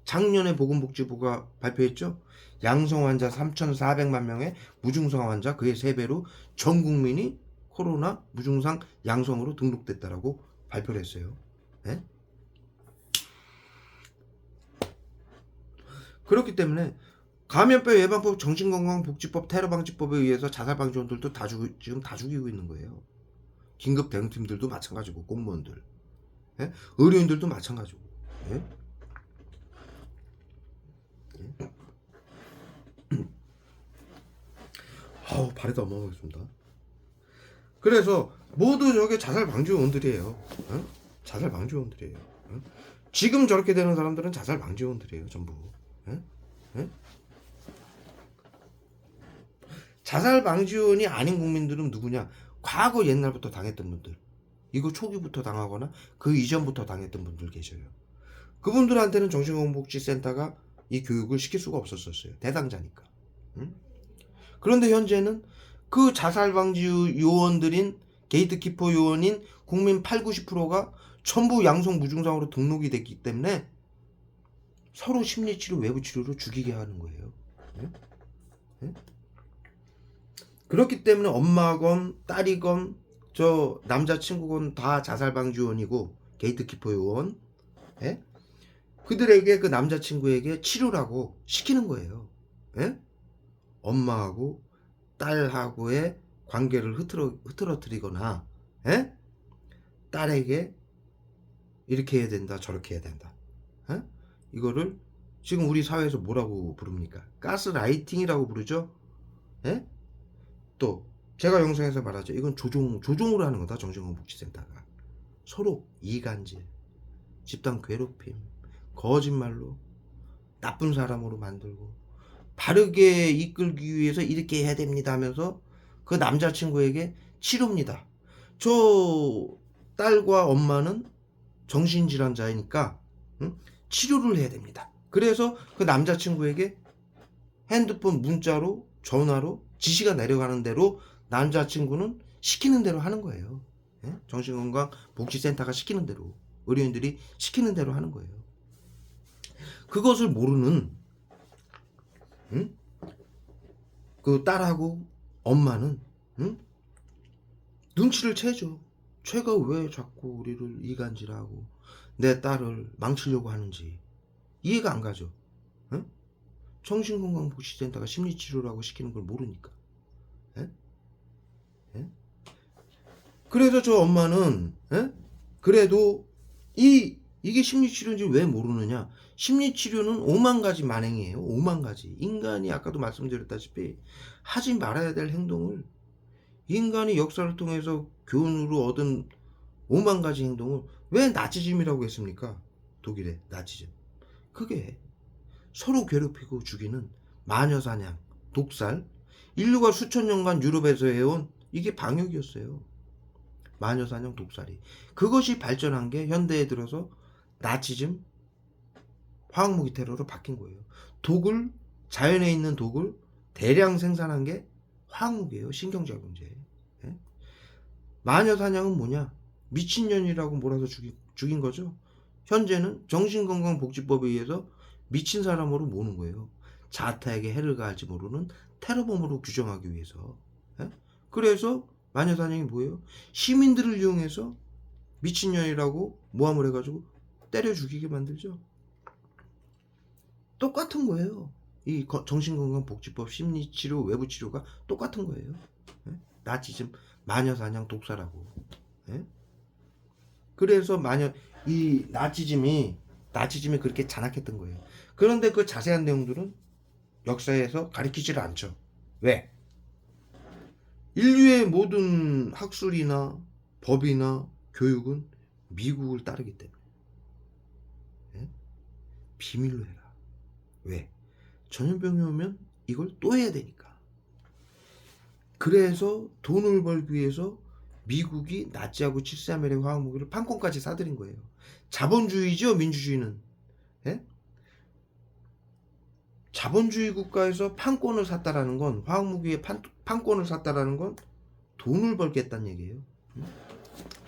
작년에 보건복지부가 발표했죠. 양성 환자 3,400만 명에 무증상 환자 그의 3배로 전 국민이 코로나 무증상 양성으로 등록됐다라고 발표를 했어요. 네? 그렇기 때문에 감염병 예방법, 정신건강복지법, 테러방지법에 의해서 자살방지원들도 지금 다 죽이고 있는 거예요. 긴급 대응팀들도 마찬가지고 공무원들, 예? 의료인들도 마찬가지고. 예? 아우 발에도 어마어마하겠습니다. 그래서 모두 저게 자살방지원들이에요. 어? 자살방지원들이에요. 어? 지금 저렇게 되는 사람들은 자살방지원들이에요. 전부. 예? 예? 자살방지원이 아닌 국민들은 누구냐? 과거 옛날부터 당했던 분들. 이거 초기부터 당하거나 그 이전부터 당했던 분들 계셔요. 그분들한테는 정신건강복지센터가 이 교육을 시킬 수가 없었어요. 대상자니까. 응? 그런데 현재는 그 자살방지 요원들인 게이트키퍼 요원인 국민 8, 90%가 전부 양성 무증상으로 등록이 됐기 때문에 서로 심리치료, 외부치료로 죽이게 하는 거예요. 응? 응? 그렇기 때문에 엄마건 딸이건 저 남자친구건 다 자살방지 요원이고 게이트키퍼 요원, 예? 그들에게 그 남자친구에게 치료라고 시키는 거예요. 예? 엄마하고 딸하고의 관계를 흐트러뜨리거나, 예? 딸에게 이렇게 해야 된다, 저렇게 해야 된다. 예? 이거를 지금 우리 사회에서 뭐라고 부릅니까? 가스라이팅이라고 부르죠. 예? 또 제가 영상에서 말하죠. 이건 조종으로 하는 거다. 정신건강복지센터가 서로 이간질, 집단 괴롭힘, 거짓말로 나쁜 사람으로 만들고 바르게 이끌기 위해서 이렇게 해야 됩니다 하면서 그 남자친구에게 치료입니다. 저 딸과 엄마는 정신질환자이니까 치료를 해야 됩니다. 그래서 그 남자친구에게 핸드폰 문자로 전화로 지시가 내려가는 대로 남자친구는 시키는 대로 하는 거예요. 예? 정신건강복지센터가 시키는 대로, 의료인들이 시키는 대로 하는 거예요. 그것을 모르는 그 딸하고 엄마는 눈치를 채죠. 쟤가 왜 자꾸 우리를 이간질하고 내 딸을 망치려고 하는지 이해가 안 가죠. 응? 정신건강복지센터가 심리치료라고 시키는 걸 모르니까. 예? 예? 그래서 저 엄마는 그래도 이게 심리치료인지 왜 모르느냐. 심리치료는 5만 가지 만행이에요. 5만 가지. 인간이 아까도 말씀드렸다시피 하지 말아야 될 행동을 인간이 역사를 통해서 교훈으로 얻은 5만 가지 행동을 왜 나치즘이라고 했습니까? 독일의 나치즘. 그게 서로 괴롭히고 죽이는 마녀사냥, 독살, 인류가 수천 년간 유럽에서 해온 이게 방역이었어요. 마녀사냥, 독살이. 그것이 발전한 게 현대에 들어서 나치즘, 화학무기 테러로 바뀐 거예요. 독을, 자연에 있는 독을 대량 생산한 게 화학무기예요. 신경작용제. 예? 마녀사냥은 뭐냐? 미친년이라고 몰아서 죽인 거죠. 현재는 정신건강복지법에 의해서 미친 사람으로 모는 거예요. 자타에게 해를 가할지 모르는 테러범으로 규정하기 위해서. 예? 그래서 마녀사냥이 뭐예요? 시민들을 이용해서 미친년이라고 모함을 해가지고 때려 죽이게 만들죠. 똑같은 거예요. 이 정신건강복지법 심리치료 외부치료가 똑같은 거예요. 예? 나치즘, 마녀사냥, 독살하고. 예? 그래서 이 나치즘이 그렇게 잔악했던 거예요. 그런데 그 자세한 내용들은 역사에서 가리키지를 않죠. 왜? 인류의 모든 학술이나 법이나 교육은 미국을 따르기 때문에. 예? 비밀로 해라. 왜? 전염병이 오면 이걸 또 해야 되니까. 그래서 돈을 벌기 위해서 미국이 나치하고 731의 화학무기를 판권까지 사들인 거예요. 자본주의죠, 민주주의는. 예? 자본주의 국가에서 판권을 샀다라는 건, 화학무기의 판권을 샀다라는 건 돈을 벌겠다는 얘기예요.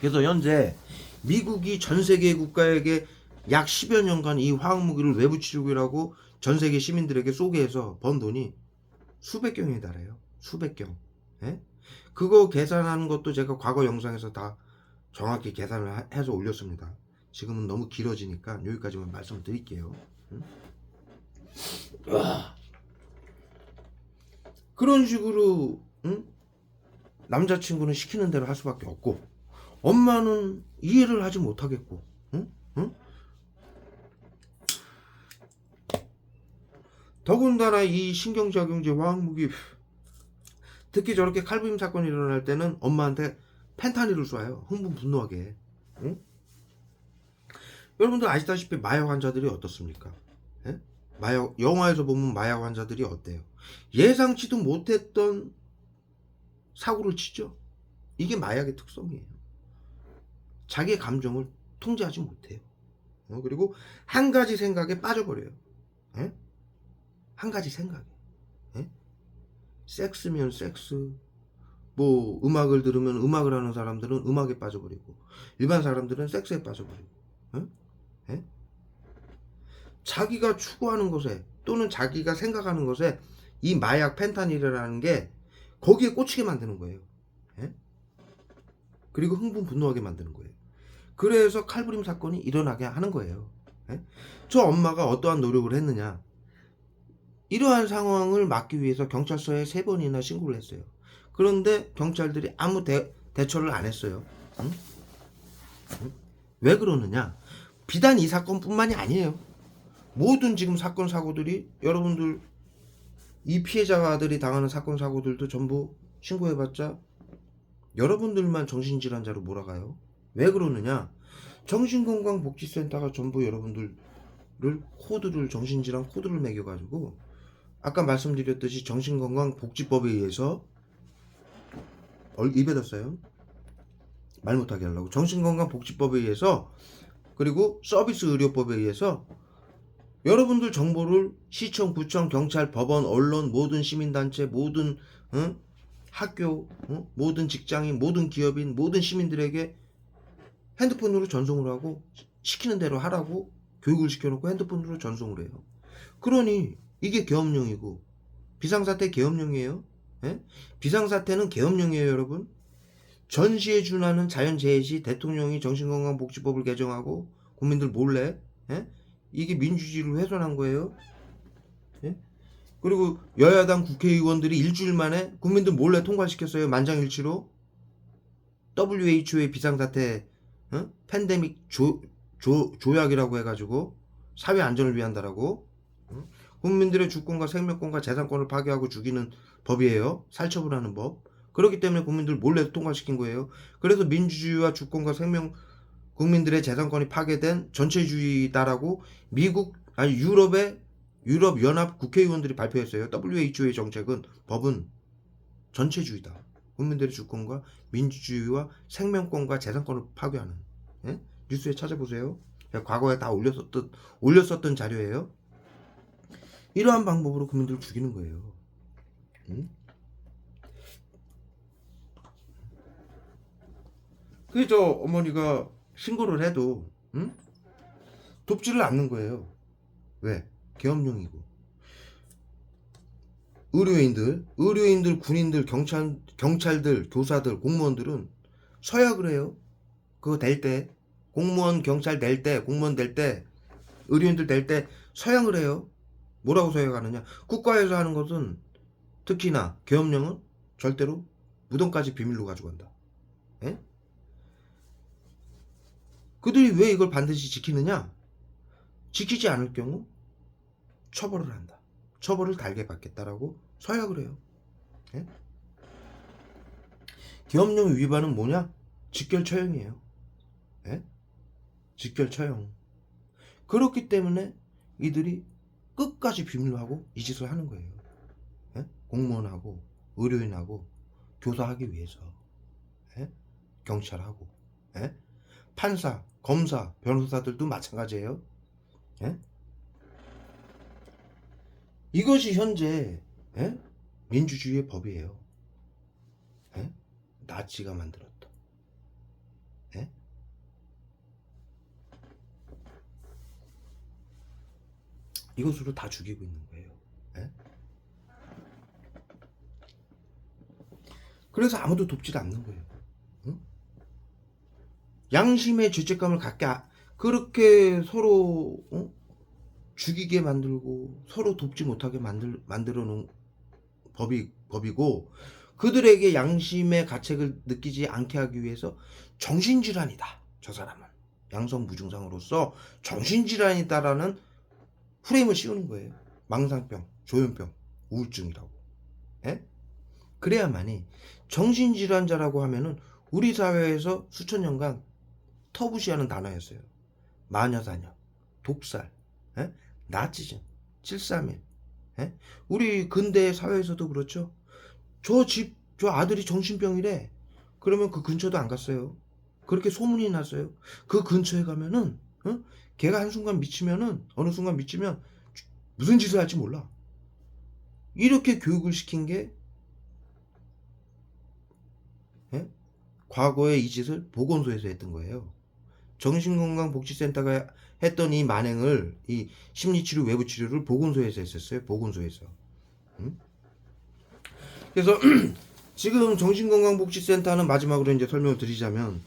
그래서 현재 미국이 전 세계 국가에게 약 10여 년간 이 화학무기를 외부 치료기라고 전 세계 시민들에게 쏘게 해서 번 돈이 수백 경에 달해요. 수백 경. 예? 그거 계산하는 것도 제가 과거 영상에서 다 정확히 계산을 해서 올렸습니다. 지금은 너무 길어지니까 여기까지만 말씀드릴게요. 응? 그런 식으로 남자친구는 시키는 대로 할 수밖에 없고 엄마는 이해를 하지 못하겠고 더군다나 이 신경작용제 화학무기 특히 저렇게 칼부림 사건이 일어날 때는 엄마한테 펜타닐을 쏴요. 흥분 분노하게. 응? 여러분들 아시다시피 마약 환자들이 어떻습니까? 예? 영화에서 보면 마약 환자들이 어때요? 예상치도 못했던 사고를 치죠. 이게 마약의 특성이에요. 자기의 감정을 통제하지 못해요. 그리고 한 가지 생각에 빠져버려요. 예? 한 가지 생각에. 예? 섹스면 섹스, 뭐 음악을 들으면 음악을 하는 사람들은 음악에 빠져버리고 일반 사람들은 섹스에 빠져버리고. 예? 예? 자기가 추구하는 것에 또는 자기가 생각하는 것에 이 마약 펜타닐이라는 게 거기에 꽂히게 만드는 거예요. 예? 그리고 흥분 분노하게 만드는 거예요. 그래서 칼부림 사건이 일어나게 하는 거예요. 예? 저 엄마가 어떠한 노력을 했느냐. 이러한 상황을 막기 위해서 경찰서에 3번이나 신고를 했어요. 그런데 경찰들이 아무 대처를 안 했어요. 응? 응? 왜 그러느냐. 비단 이 사건뿐만이 아니에요. 모든 지금 사건 사고들이 여러분들 이 피해자들이 당하는 사건 사고들도 전부 신고해봤자 여러분들만 정신질환자로 몰아가요. 왜 그러느냐. 정신건강복지센터가 전부 여러분들을 코드를 정신질환 코드를 매겨가지고 아까 말씀드렸듯이 정신건강복지법에 의해서 입에다 써요. 말 못하게 하려고. 정신건강복지법에 의해서 그리고 서비스 의료법에 의해서 여러분들 정보를 시청, 구청, 경찰, 법원, 언론, 모든 시민단체, 모든 학교, 모든 직장인, 모든 기업인, 모든 시민들에게 핸드폰으로 전송을 하고 시키는 대로 하라고 교육을 시켜놓고 핸드폰으로 전송을 해요. 그러니 이게 계엄령이고 비상사태 계엄령이에요. 예? 비상사태는 계엄령이에요, 여러분. 전시에 준하는 자연재해 시 대통령이 정신건강복지법을 개정하고 국민들 몰래 이게 민주주의를 훼손한 거예요. 예? 그리고 여야당 국회의원들이 일주일 만에 국민들 몰래 통과시켰어요. 만장일치로. WHO의 비상사태 팬데믹 조약이라고 해가지고 사회 안전을 위한다라고. 국민들의 주권과 생명권과 재산권을 파괴하고 죽이는 법이에요. 살처분하는 법. 그렇기 때문에 국민들 몰래 통과시킨 거예요. 그래서 민주주의와 주권과 생명, 국민들의 재산권이 파괴된 전체주의다라고 유럽 연합 국회의원들이 발표했어요. WHO의 정책은 법은 전체주의다. 국민들의 주권과 민주주의와 생명권과 재산권을 파괴하는. 예? 뉴스에 찾아보세요. 과거에 다 올렸었던 자료예요. 이러한 방법으로 국민들을 죽이는 거예요. 응? 그래서 어머니가 신고를 해도 돕지를 않는 거예요. 왜? 계엄령이고. 의료인들, 군인들, 경찰들, 교사들, 공무원들은 서약을 해요. 그거 될 때, 공무원, 경찰 될 때, 공무원 될 때, 의료인들 될 때 서약을 해요. 뭐라고 서약하느냐? 국가에서 하는 것은 특히나 계엄령은 절대로 무덤까지 비밀로 가져간다. 예? 그들이 왜 이걸 반드시 지키느냐? 지키지 않을 경우 처벌을 한다. 처벌을 달게 받겠다라고 서약을 해요. 예? 계엄령 위반은 뭐냐? 직결처형이에요. 예? 직결처형. 그렇기 때문에 이들이 끝까지 비밀로 하고 이 짓을 하는 거예요. 예? 공무원하고 의료인하고 교사하기 위해서. 예? 경찰하고. 예? 판사, 검사, 변호사들도 마찬가지예요. 예? 이것이 현재 민주주의의 법이에요. 나치가 만들었다. 이것으로 다 죽이고 있는 거예요. 그래서 아무도 돕지 않는 거예요. 응? 양심의 죄책감을 갖게 그렇게 서로 죽이게 만들고 서로 돕지 못하게 만들어 놓은 법이고 그들에게 양심의 가책을 느끼지 않게 하기 위해서 정신질환이다. 저 사람은 양성무증상으로서 정신질환이다라는 프레임을 씌우는 거예요. 망상병, 조현병, 우울증이라고. 그래야만이 정신질환자라고 하면은 우리 사회에서 수천 년간 터부시하는 단어였어요. 마녀사냥, 독살, 나치즘, 731. 우리 근대 사회에서도 그렇죠. 저 아들이 정신병이래. 그러면 그 근처도 안 갔어요. 그렇게 소문이 났어요. 그 근처에 가면은 걔가 한순간 미치면은 어느 순간 미치면 무슨 짓을 할지 몰라. 이렇게 교육을 시킨 게 예? 과거에 이 짓을 보건소에서 했던 거예요. 정신건강복지센터가 했던 이 만행을 이 심리치료 외부치료를 보건소에서 했었어요. 보건소에서. 응? 그래서 지금 정신건강복지센터는 마지막으로 이제 설명을 드리자면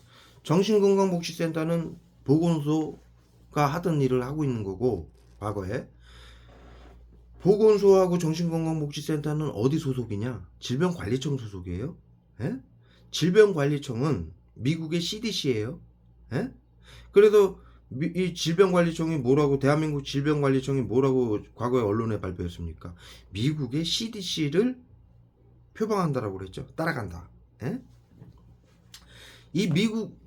정신건강복지센터는 보건소가 하던 일을 하고 있는 거고 과거에 보건소하고 정신건강복지센터는 어디 소속이냐? 질병관리청 소속이에요. 예? 질병관리청은 미국의 CDC예요. 예? 그래서 이 질병관리청이 뭐라고 대한민국 질병관리청이 뭐라고 과거에 언론에 발표했습니까? 미국의 CDC를 표방한다라고 그랬죠. 따라간다. 예? 이 미국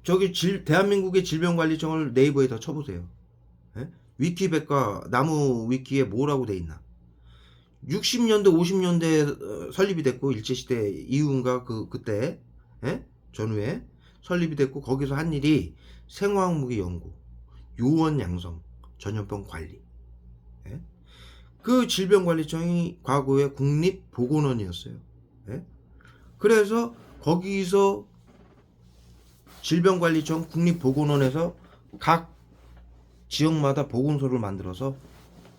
대한민국의 질병관리청을 네이버에다 쳐보세요. 예? 위키백과 나무 위키에 뭐라고 돼 있나? 60년대 50년대에 설립이 됐고 일제시대 이후인가 그때 예? 전후에 설립이 됐고 거기서 한 일이 생화학무기 연구, 요원 양성, 전염병 관리. 예? 그 질병관리청이 과거에 국립보건원이었어요. 예? 그래서 거기서 질병관리청 국립보건원에서 각 지역마다 보건소를 만들어서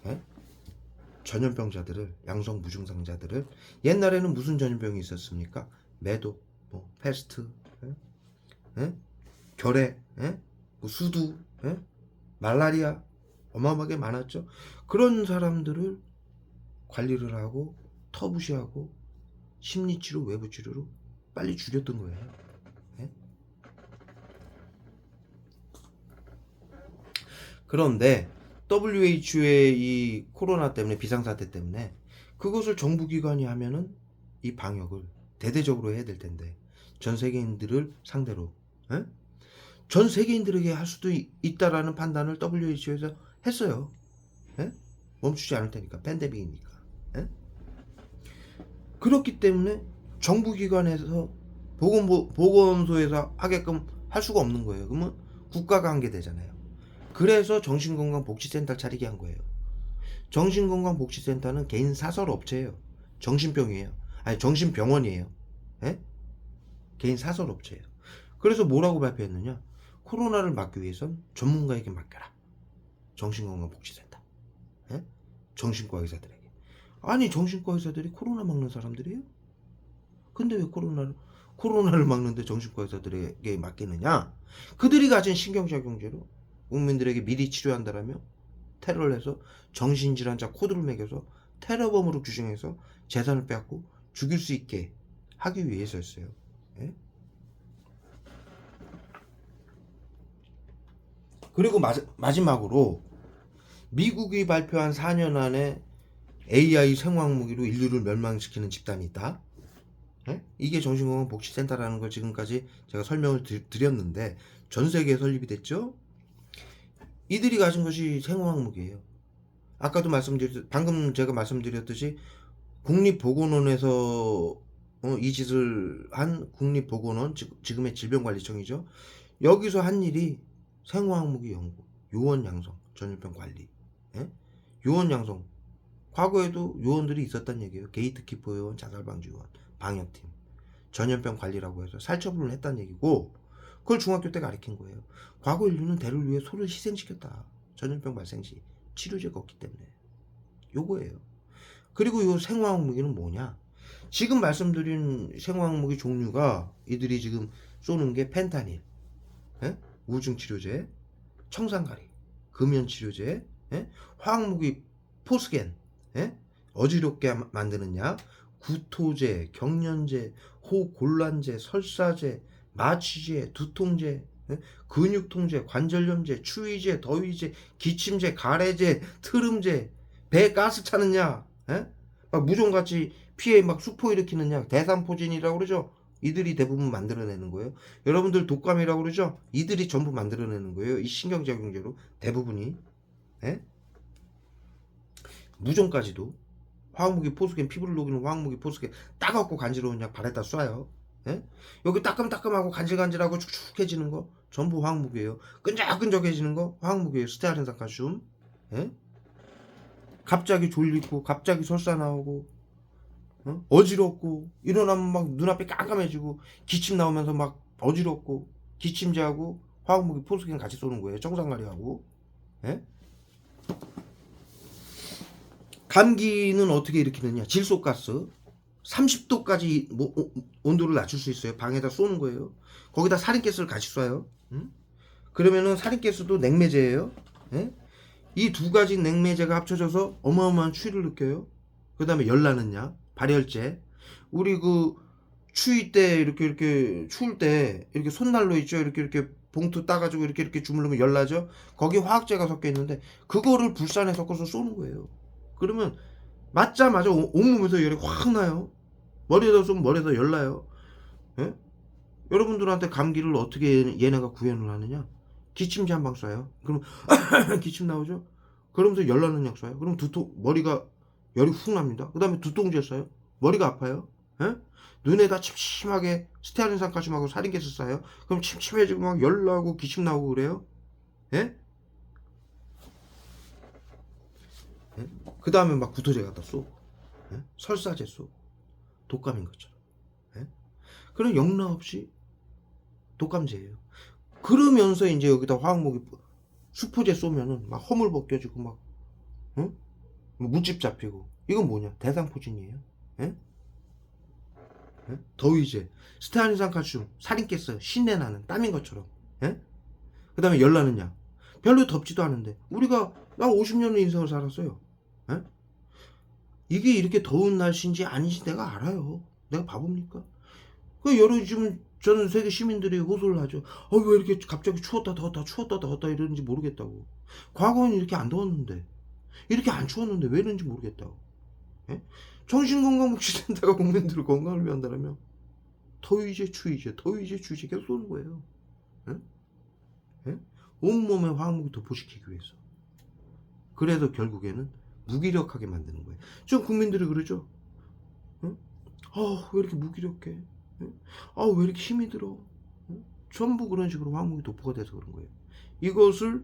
예? 전염병자들을 양성 무증상자들을 옛날에는 무슨 전염병이 있었습니까? 매도, 뭐 패스트, 예? 예? 결핵, 예? 뭐 수두, 예? 말라리아 어마어마하게 많았죠. 그런 사람들을 관리를 하고 터부시하고 심리치료 외부치료로 빨리 줄였던 거예요. 예? 그런데 WHO의 이 코로나 때문에 비상사태 때문에 그것을 정부기관이 하면은 이 방역을 대대적으로 해야 될 텐데 전 세계인들을 상대로 예? 전 세계인들에게 할 수도 있다라는 판단을 WHO에서 했어요. 예? 멈추지 않을 테니까 팬데믹이니까. 예? 그렇기 때문에 정부기관에서 보건소에서 하게끔 할 수가 없는 거예요. 그러면 국가가 한 게 되잖아요. 그래서 정신건강복지센터 차리게 한 거예요. 정신건강복지센터는 개인 사설 업체예요. 정신병이에요. 아니 정신병원이에요. 예? 개인 사설 업체예요. 그래서 뭐라고 발표했느냐? 코로나를 막기 위해선 전문가에게 맡겨라. 정신건강복지센터. 예? 정신과 의사들에게. 아니 정신과 의사들이 코로나 막는 사람들이에요? 근데 왜 코로나를 막는데 정신과 의사들에게 맡기느냐? 그들이 가진 신경작용제로 국민들에게 미리 치료한다라며 테러를 해서 정신질환자 코드를 매겨서 테러범으로 규정해서 재산을 빼앗고 죽일 수 있게 하기 위해서였어요. 예? 그리고 마지막으로 미국이 발표한 4년 안에 AI 생화학무기로 인류를 멸망시키는 집단이 있다. 예? 이게 정신건강복지센터라는 걸 지금까지 제가 설명을 드렸는데 전 세계에 설립이 됐죠. 이들이 가진 것이 생화학무기예요. 아까도 방금 제가 말씀드렸듯이 국립보건원에서 이 짓을 한 국립보건원 지금의 질병관리청이죠. 여기서 한 일이 생화학무기 연구, 요원 양성, 전염병 관리. 예? 요원 양성. 과거에도 요원들이 있었단 얘기예요. 게이트키퍼 요원, 자살방지 요원, 방역팀, 전염병 관리라고 해서 살처분을 했단 얘기고 그걸 중학교 때 가르친 거예요. 과거 인류는 대를 위해 소를 희생시켰다. 전염병 발생 시 치료제가 없기 때문에. 요거예요. 그리고 요 생화학무기는 뭐냐? 지금 말씀드린 생화학무기 종류가 이들이 지금 쏘는 게 펜타닐, 예? 우울증 치료제, 청산가리, 금연 치료제, 예? 화학무기 포스겐, 예? 어지럽게 만드는 약, 구토제, 경련제, 호곤란제, 설사제, 마취제, 두통제, 예? 근육통제, 관절염제, 추위제, 더위제, 기침제, 가래제, 트름제, 배 가스 차는 약, 예? 막 무좀같이 피해 막 수포 일으키는 약, 대상포진이라고 그러죠. 이들이 대부분 만들어내는 거예요. 여러분들 독감이라고 그러죠. 이들이 전부 만들어내는 거예요. 이 신경작용제로 대부분이. 예? 무좀까지도 화학무기 포스겐, 피부를 녹이는 화학무기 포스겐 따갑고 간지러운 약 발에다 쏴요. 예? 여기 따끔따끔하고 간질간질하고 축축해지는 거 전부 화학무기예요. 끈적끈적해지는 거 화학무기예요. 스테아린산 칼슘. 예? 갑자기 졸리고 갑자기 설사 나오고 어지럽고 일어나면 막 눈앞이 깜깜해지고 기침 나오면서 막 어지럽고 기침제하고 화학무기 포스킨 같이 쏘는 거예요. 정상가리하고. 예? 감기는 어떻게 일으키느냐? 질소가스 30도까지 온도를 낮출 수 있어요. 방에다 쏘는 거예요. 거기다 살인가스를 같이 쏴요. 그러면은 살인가스도 냉매제예요. 예? 이 두 가지 냉매제가 합쳐져서 어마어마한 추위를 느껴요. 그 다음에 열나는 약, 발열제. 우리 그 추위 때 이렇게 추울 때 이렇게 손난로 있죠. 이렇게 봉투 따가지고 이렇게 주물르면 열나죠. 거기 화학제가 섞여 있는데 그거를 불산에 섞어서 쏘는 거예요. 그러면 맞자마자 온몸에서 열이 확 나요. 머리에다 쏘면 머리에다 열나요. 예? 여러분들한테 감기를 어떻게 얘네가 구현을 하느냐? 기침제 한 방 쏴요. 그럼 기침 나오죠? 그러면서 열나는 약 쏴요. 그럼 머리가 열이 훅 납니다. 그 다음에 두통제 쏴요. 머리가 아파요. 예? 눈에다 침침하게 스테아린산 칼슘하고 살인가스 쏴요. 그럼 침침해지고 막 열나고 기침 나오고 그래요. 예? 예? 그 다음에 막 구토제 갖다 쏘고 예? 설사제 쏘고 독감인 것처럼. 예? 그럼 영락 없이 독감제예요. 그러면서 이제 여기다 화학무기 수포제 쏘면은 막 허물 벗겨지고 막 응? 물집 잡히고 이건 뭐냐? 대상포진이에요. 예? 예? 더위제, 스테아린산 칼슘, 살인가스, 신내 나는 땀인 것처럼. 예? 그 다음에 열나는 약. 별로 덥지도 않은데 우리가 나 50년의 인생을 살았어요. 예? 이게 이렇게 더운 날씨인지 아닌지 내가 알아요. 내가 바보입니까? 그 여러 지금 전 세계 시민들이 호소를 하죠. 왜 이렇게 갑자기 추웠다 더웠다 추웠다 더웠다 이러는지 모르겠다고. 과거에는 이렇게 안 더웠는데 이렇게 안 추웠는데 왜 이런지 모르겠다고. 예? 정신건강복지센터가 국민들을 건강을 위한다면 더위제 추위제 더위제 추위제 계속 쏘는 거예요. 예? 예? 온몸에 화학무기 도포시키기 위해서. 그래서 결국에는 무기력하게 만드는 거예요. 저 국민들이 그러죠. 응? 왜 이렇게 무기력해? 응? 왜 이렇게 힘이 들어? 응? 전부 그런 식으로 화학무기 도포가 돼서 그런 거예요. 이것을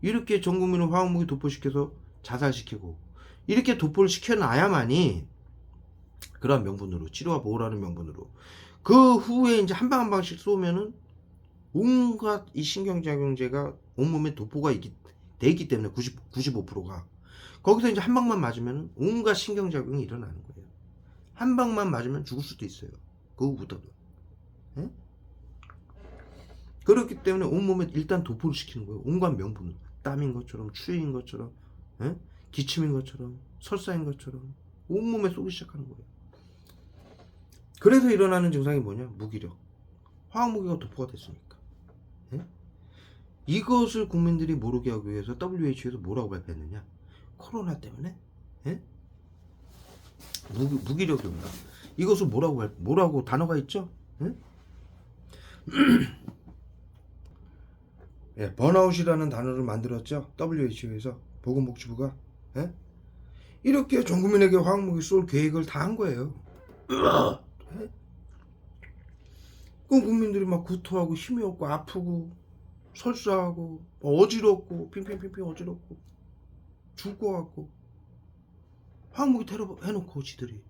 이렇게 전 국민을 화학무기 도포시켜서 자살시키고 이렇게 도포를 시켜놔야만이 그러한 명분으로 치료와 보호라는 명분으로 그 후에 이제 한 방 한 방씩 쏘면은 온갖 이 신경작용제가 온몸에 도포가 돼 있기 때문에 95%가 거기서 이제 한 방만 맞으면 온갖 신경작용이 일어나는 거예요. 한 방만 맞으면 죽을 수도 있어요. 그 후부터도. 예? 그렇기 때문에 온몸에 일단 도포를 시키는 거예요. 온갖 명분을. 땀인 것처럼 추위인 것처럼 예? 기침인 것처럼 설사인 것처럼 온몸에 쏘기 시작하는 거예요. 그래서 일어나는 증상이 뭐냐? 무기력. 화학무기가 도포가 됐으니까. 예? 이것을 국민들이 모르게 하기 위해서 WHO에서 뭐라고 발표했느냐? 코로나 때문에 예? 무기력이 온다. 이것을 뭐라고 단어가 있죠? 예? 예, 번아웃이라는 단어를 만들었죠. WHO에서 보건복지부가 예? 이렇게 전 국민에게 화학무기 쏠 계획을 다 한 거예요. 예? 그럼 국민들이 막 구토하고 힘이 없고 아프고 설사하고 어지럽고 핑핑핑핑 어지럽고 죽을 것 같고 화학무기 테러 해놓고 지들이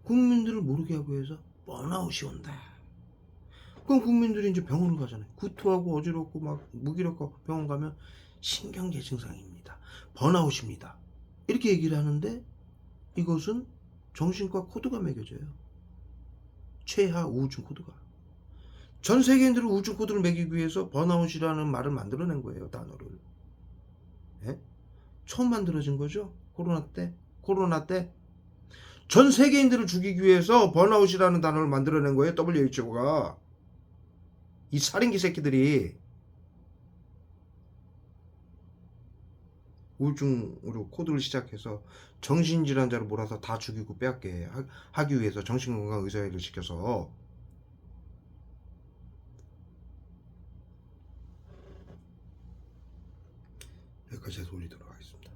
국민들을 모르게 하기 위해서 번아웃이 온다. 그럼 국민들이 이제 병원을 가잖아요. 구토하고 어지럽고 막 무기력하고 병원 가면 신경계 증상입니다. 번아웃입니다. 이렇게 얘기를 하는데 이것은 정신과 코드가 매겨져요. 최하 우울증 코드가. 전 세계인들은 우울증 코드를 매기기 위해서 번아웃이라는 말을 만들어낸 거예요. 단어를. 예? 처음 만들어진 거죠. 코로나 때 전 세계인들을 죽이기 위해서 번아웃이라는 단어를 만들어낸 거예요. WHO가. 이 살인기 새끼들이 우울증으로 코드를 시작해서 정신질환자를 몰아서 다 죽이고 빼앗게 하기 위해서 정신건강 의사회를 시켜서 여기까지 해서 올리도록 하겠습니다.